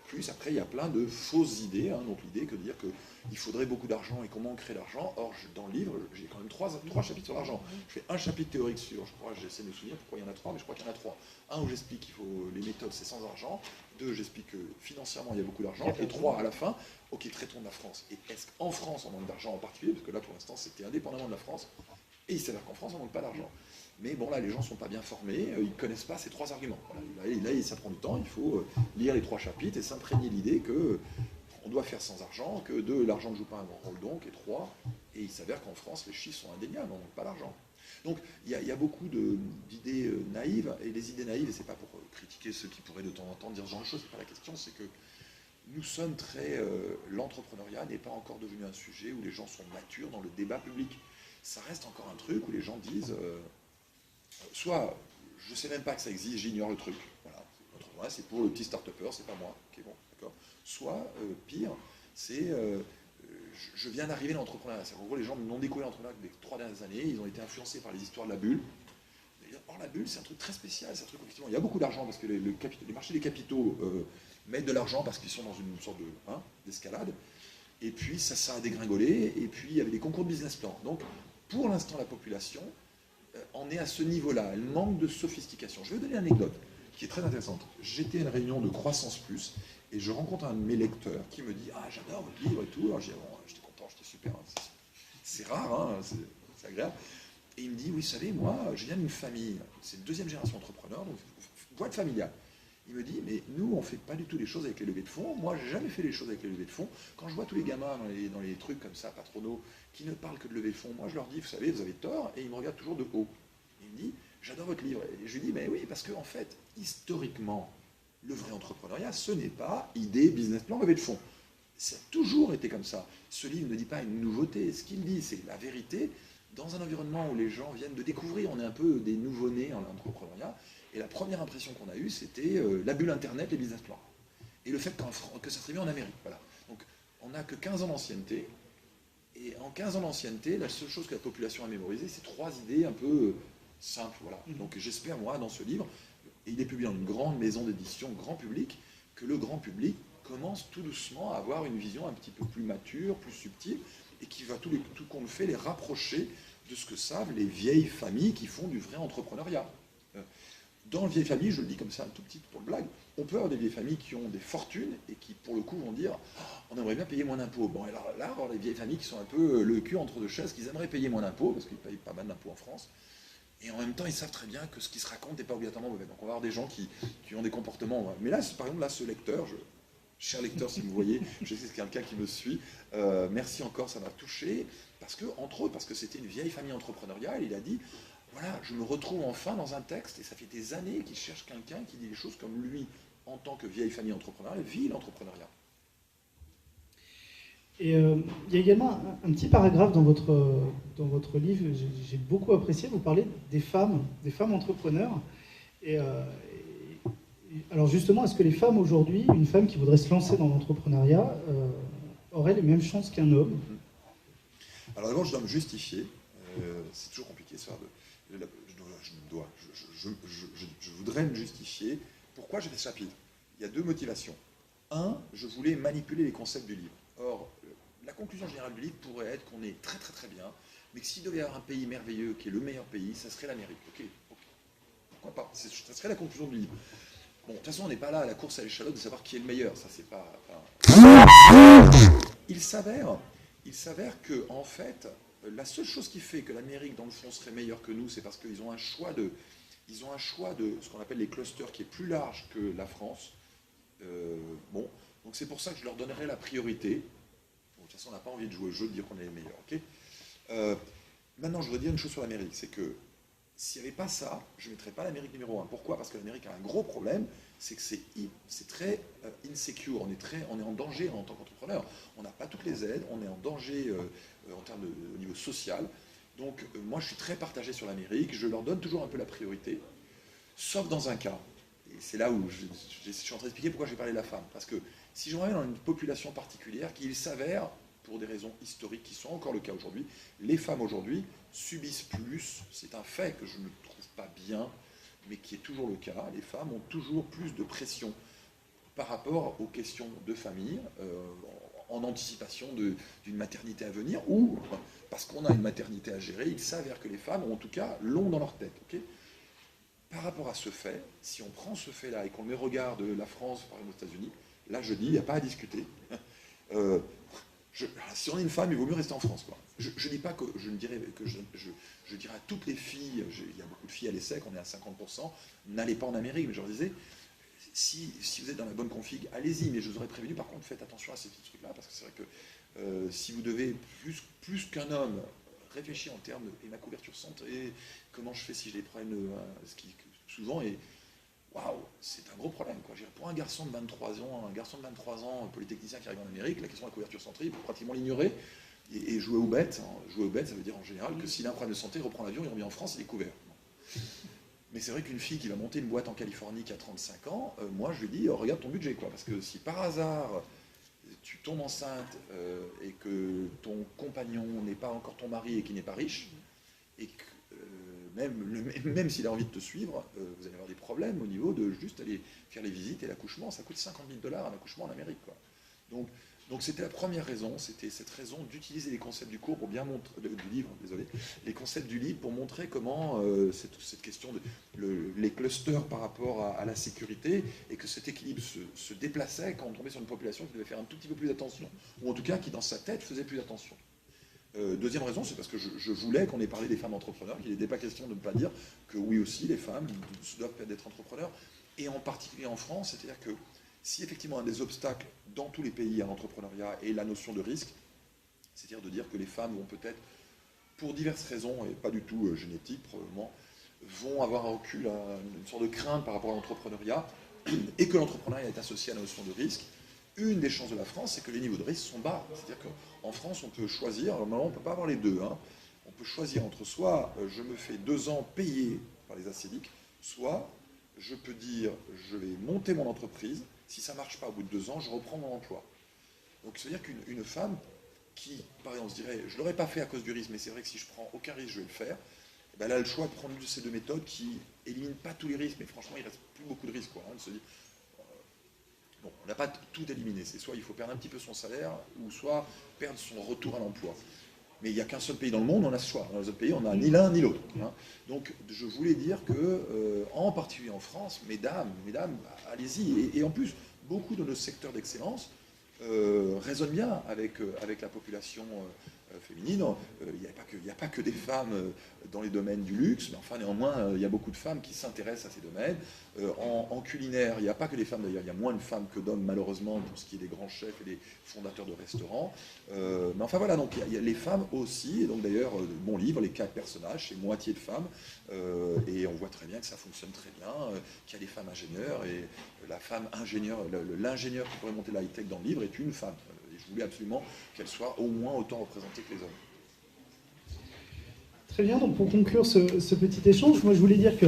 Plus après, il y a plein de fausses idées, donc l'idée que de dire qu'il faudrait beaucoup d'argent et comment on crée l'argent. Or, dans le livre, j'ai quand même trois chapitres sur l'argent. Je fais un chapitre théorique sur, j'essaie de me souvenir pourquoi il y en a 3, mais je crois qu'il y en a 3. Un où j'explique qu'il faut les méthodes, c'est sans argent. 2, j'explique que financièrement, il y a beaucoup d'argent. Et 3, à la fin, ok, traitons de la France. Et est-ce qu'en France, on manque d'argent en particulier? Parce que là, pour l'instant, c'était indépendamment de la France. Et il s'avère qu'en France, on manque pas d'argent. Mais bon, là, les gens ne sont pas bien formés, ils ne connaissent pas ces 3 arguments. Voilà. Là, ça prend du temps, il faut lire les 3 chapitres et s'imprégner de l'idée qu'on doit faire sans argent, que 2, l'argent ne joue pas un grand rôle donc, et 3, et il s'avère qu'en France, les chiffres sont indéniables, on ne manque pas d'argent. Donc, il y a beaucoup d'idées naïves, et les idées naïves, et ce n'est pas pour critiquer ceux qui pourraient de temps en temps dire ce genre de choses, ce n'est pas la question, c'est que nous sommes l'entrepreneuriat n'est pas encore devenu un sujet où les gens sont matures dans le débat public. Ça reste encore un truc où les gens disent... soit, je ne sais même pas que ça existe, j'ignore le truc. Voilà. C'est pour le petit start-upper, c'est pas moi. Okay, bon, d'accord. Soit, pire, c'est je viens d'arriver dans l'entrepreneuriat. En gros, les gens n'ont découvert l'entrepreneuriat que les 3 dernières années, ils ont été influencés par les histoires de la bulle. Or, la bulle, c'est un truc très spécial, c'est un truc effectivement, il y a beaucoup d'argent parce que les marchés des capitaux mettent de l'argent parce qu'ils sont dans une sorte d'escalade. Et puis, ça a dégringolé, et puis il y avait des concours de business plan. Donc, pour l'instant, la population... on est à ce niveau-là, elle manque de sophistication. Je vais vous donner une anecdote. qui est très intéressante. J'étais à une réunion de Croissance Plus, et je rencontre un de mes lecteurs qui me dit « Ah, j'adore votre livre et tout. » Alors j'étais content, j'étais super. Hein. C'est rare, hein, c'est agréable. Et il me dit « Oui, vous savez, moi, je viens d'une famille. C'est une deuxième génération d'entrepreneurs, donc boîte familiale. » Il me dit « Mais nous, on ne fait pas du tout les choses avec les levées de fonds. Moi, j'ai jamais fait les choses avec les levées de fonds. Quand je vois tous les gamins dans les trucs comme ça, patronaux, qui ne parlent que de levées de fonds, moi, je leur dis « Vous savez, vous avez tort. » Et ils me regardent toujours de haut. Il me dit « J'adore votre livre. » Et je lui dis « Mais oui, parce qu'en fait, historiquement, le vrai entrepreneuriat, ce n'est pas idée, business plan, levée de fonds. Ça a toujours été comme ça. Ce livre ne dit pas une nouveauté. Ce qu'il dit, c'est la vérité. Dans un environnement où les gens viennent de découvrir, on est un peu des nouveau-nés en entrepreneuriat. Et la première impression qu'on a eue, c'était la bulle Internet, les business plans. Et le fait que ça serait mieux en Amérique. Voilà. Donc, on n'a que 15 ans d'ancienneté. Et en 15 ans d'ancienneté, la seule chose que la population a mémorisée, c'est 3 idées un peu simples. Voilà. Donc, j'espère, moi, dans ce livre, et il est publié dans une grande maison d'édition, grand public, que le grand public commence tout doucement à avoir une vision un petit peu plus mature, plus subtile, et qui va tout compte fait les rapprocher de ce que savent les vieilles familles qui font du vrai entrepreneuriat. Dans les vieilles familles, je le dis comme ça un tout petit pour le blague, on peut avoir des vieilles familles qui ont des fortunes et qui, pour le coup, vont dire oh, on aimerait bien payer moins d'impôts. Bon, alors là, avoir les vieilles familles qui sont un peu le cul entre deux chaises, qu'ils aimeraient payer moins d'impôts, parce qu'ils payent pas mal d'impôts en France, et en même temps, ils savent très bien que ce qui se raconte n'est pas obligatoirement mauvais. Donc on va avoir des gens qui ont des comportements. Mais là, par exemple, là, ce lecteur, cher lecteur, si vous voyez, je sais que c'est quelqu'un qui me suit, merci encore, ça m'a touché, parce que, entre autres, parce que c'était une vieille famille entrepreneuriale, il a dit voilà, je me retrouve enfin dans un texte, et ça fait des années qu'il cherche quelqu'un qui dit les choses comme lui, en tant que vieille famille entrepreneuriale, vit l'entrepreneuriat. Et il y a également un petit paragraphe dans votre livre, j'ai beaucoup apprécié, vous parlez des femmes entrepreneurs. Alors justement, est-ce que les femmes aujourd'hui, une femme qui voudrait se lancer dans l'entrepreneuriat, aurait les mêmes chances qu'un homme? Alors d'abord, je dois me justifier. C'est toujours compliqué ça. Je voudrais me justifier. Pourquoi j'ai fait ce chapitre? Il y a 2 motivations. 1, je voulais manipuler les concepts du livre. Or, la conclusion générale du livre pourrait être qu'on est très très très bien, mais que s'il devait y avoir un pays merveilleux qui est le meilleur pays, ça serait l'Amérique. Ok. Pourquoi pas? Ça serait la conclusion du livre. Bon, de toute façon, on n'est pas là à la course à l'échalote de savoir qui est le meilleur. Ça, c'est pas. Il s'avère que, en fait, la seule chose qui fait que l'Amérique, dans le fond, serait meilleure que nous, c'est parce qu'ils ont un choix de ce qu'on appelle les clusters qui est plus large que la France. Bon, donc c'est pour ça que je leur donnerai la priorité. Bon, de toute façon, on n'a pas envie de jouer au jeu de dire qu'on est les meilleurs. Ok. Maintenant, je voudrais dire une chose sur l'Amérique, c'est que s'il n'y avait pas ça, je ne mettrais pas l'Amérique numéro 1. Pourquoi? Parce que l'Amérique a un gros problème, c'est que c'est très insecure, on est en danger en tant qu'entrepreneur. On n'a pas toutes les aides, on est en danger en termes au niveau social. Donc moi je suis très partagé sur l'Amérique, je leur donne toujours un peu la priorité, sauf dans un cas. Et c'est là où je suis en train d'expliquer pourquoi j'ai parlé de la femme. Parce que si je me remets dans une population particulière, qu'il s'avère, pour des raisons historiques qui sont encore le cas aujourd'hui, les femmes aujourd'hui subissent plus, c'est un fait que je ne trouve pas bien, mais qui est toujours le cas, les femmes ont toujours plus de pression par rapport aux questions de famille, en anticipation d'une maternité à venir, ou parce qu'on a une maternité à gérer, il s'avère que les femmes ont en tout cas long dans leur tête. Okay. Par rapport à ce fait, si on prend ce fait-là et qu'on met regard de la France par exemple aux États-Unis, là je dis, il n'y a pas à discuter. Si on est une femme, il vaut mieux rester en France. Quoi. Je dis pas que je ne dirais que je dirais à toutes les filles, il y a beaucoup de filles à l'ESSEC, on est à 50%, n'allez pas en Amérique, mais je leur disais, si vous êtes dans la bonne config, allez-y, mais je vous aurais prévenu, par contre, faites attention à ces petits trucs-là, parce que c'est vrai que si vous devez, plus qu'un homme, réfléchir en termes de et ma couverture santé, comment je fais si je les prenne, ce qui souvent est, waouh, c'est un gros problème. Quoi. Pour un garçon de 23 ans, polytechnicien qui arrive en Amérique, la question de la couverture santé, il faut pratiquement l'ignorer et jouer aux bêtes. Jouer aux bêtes, ça veut dire en général que s'il a un problème de santé, il reprend l'avion, il revient en France, il est couvert. Mais c'est vrai qu'une fille qui va monter une boîte en Californie qui a 35 ans, moi je lui dis, regarde ton budget, quoi. Parce que si par hasard tu tombes enceinte et que ton compagnon n'est pas encore ton mari et qui n'est pas riche, et que même s'il a envie de te suivre, vous allez avoir des problèmes au niveau de juste aller faire les visites et l'accouchement. Ça coûte $50 000 un accouchement en Amérique. Quoi. Donc Donc c'était la première raison, c'était cette raison d'utiliser les concepts du cours pour bien montrer, du livre, désolé, les concepts du livre pour montrer comment cette question les clusters par rapport à la sécurité, et que cet équilibre se déplaçait quand on tombait sur une population qui devait faire un tout petit peu plus attention, ou en tout cas qui dans sa tête faisait plus attention. Deuxième raison, c'est parce que je voulais qu'on ait parlé des femmes entrepreneurs, qu'il n'était pas question de ne pas dire que oui aussi, les femmes doivent être entrepreneurs, et en particulier en France, c'est-à-dire que si effectivement un des obstacles dans tous les pays à l'entrepreneuriat est la notion de risque, c'est-à-dire de dire que les femmes vont peut-être, pour diverses raisons, et pas du tout génétiques probablement, vont avoir un recul, une sorte de crainte par rapport à l'entrepreneuriat, et que l'entrepreneuriat est associé à la notion de risque. Une des chances de la France, c'est que les niveaux de risque sont bas. C'est-à-dire qu'en France, on peut choisir, alors normalement on ne peut pas avoir les deux, hein. On peut choisir entre soit je me fais 2 ans payé par les ACDIC, soit je peux dire je vais monter mon entreprise. Si ça ne marche pas au bout de 2 ans, je reprends mon emploi. Donc, c'est-à-dire qu'une femme qui, par exemple, se dirait « je ne l'aurais pas fait à cause du risque, mais c'est vrai que si je prends aucun risque, je vais le faire », elle a le choix de prendre une de ces 2 méthodes qui n'éliminent pas tous les risques, mais franchement, il ne reste plus beaucoup de risques. On se dit, bon, on n'a pas tout éliminé. C'est soit il faut perdre un petit peu son salaire, ou soit perdre son retour à l'emploi. Mais il n'y a qu'un seul pays dans le monde, on a ce choix. Dans les autres pays, on n'a ni l'un ni l'autre. Donc, je voulais dire que, en particulier en France, mesdames, allez-y. Et en plus, beaucoup de nos secteurs d'excellence résonnent bien avec la population féminine. Il n'y a pas que des femmes dans les domaines du luxe, mais enfin, néanmoins, il y a beaucoup de femmes qui s'intéressent à ces domaines. En culinaire, il n'y a pas que des femmes, d'ailleurs, il y a moins de femmes que d'hommes, malheureusement, pour ce qui est des grands chefs et des fondateurs de restaurants. Mais enfin, voilà, donc il y a les femmes aussi, et donc d'ailleurs, mon livre, les 4 personnages, c'est moitié de femmes, et on voit très bien que ça fonctionne très bien, qu'il y a des femmes ingénieurs, et la femme ingénieure, l'ingénieur qui pourrait monter la high-tech dans le livre est une femme. Et je voulais absolument qu'elle soit au moins autant représentée que les hommes. Très bien, donc pour conclure ce petit échange, moi je voulais dire que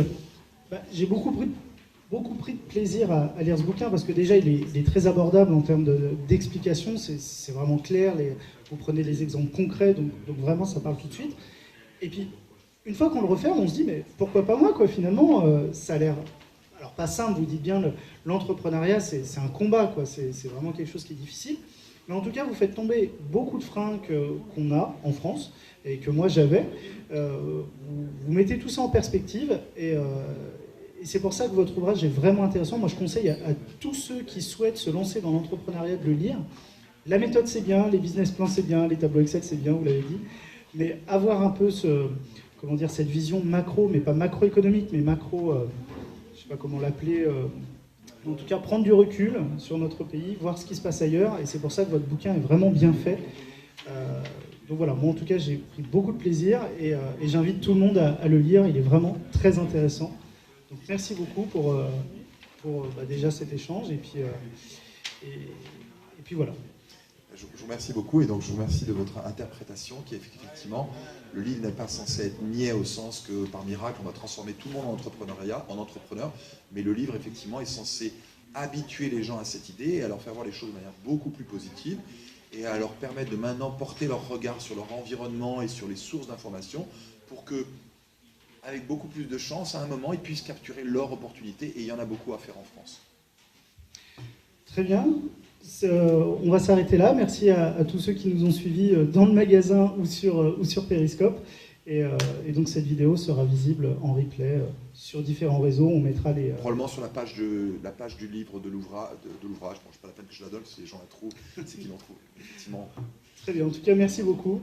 j'ai beaucoup pris de plaisir à lire ce bouquin, parce que déjà il est très abordable en termes d'explication, c'est vraiment clair, vous prenez les exemples concrets, donc vraiment ça parle tout de suite. Et puis une fois qu'on le referme, on se dit mais pourquoi pas moi quoi, finalement ça a l'air, alors pas simple, vous dites bien, l'entrepreneuriat c'est un combat, quoi, c'est vraiment quelque chose qui est difficile. Mais en tout cas, vous faites tomber beaucoup de freins qu'on a en France, et que moi j'avais. Vous mettez tout ça en perspective, et c'est pour ça que votre ouvrage est vraiment intéressant. Moi, je conseille à tous ceux qui souhaitent se lancer dans l'entrepreneuriat de le lire. La méthode, c'est bien, les business plans, c'est bien, les tableaux Excel, c'est bien, vous l'avez dit. Mais avoir un peu cette vision macro, mais pas macroéconomique, mais macro, je ne sais pas comment l'appeler, en tout cas prendre du recul sur notre pays, voir ce qui se passe ailleurs, et c'est pour ça que votre bouquin est vraiment bien fait. Donc voilà, moi en tout cas j'ai pris beaucoup de plaisir, et j'invite tout le monde à le lire, il est vraiment très intéressant. Donc merci beaucoup pour déjà cet échange, et puis voilà. Je vous remercie beaucoup, et donc je vous remercie de votre interprétation qui est effectivement, le livre n'est pas censé être niais au sens que par miracle on va transformer tout le monde en entrepreneur, mais le livre effectivement est censé habituer les gens à cette idée et à leur faire voir les choses de manière beaucoup plus positive, et à leur permettre de maintenant porter leur regard sur leur environnement et sur les sources d'information pour que, avec beaucoup plus de chance, à un moment, ils puissent capturer leur opportunité, et il y en a beaucoup à faire en France. Très bien. On va s'arrêter là. Merci à tous ceux qui nous ont suivis dans le magasin ou sur Periscope. Et donc cette vidéo sera visible en replay sur différents réseaux. On mettra les... Probablement sur la page du livre de l'ouvrage. Bon, c'est pas la peine que je la donne, si les gens la trouvent, c'est qu'ils l'ont trouvé. Effectivement. Très bien. En tout cas, merci beaucoup.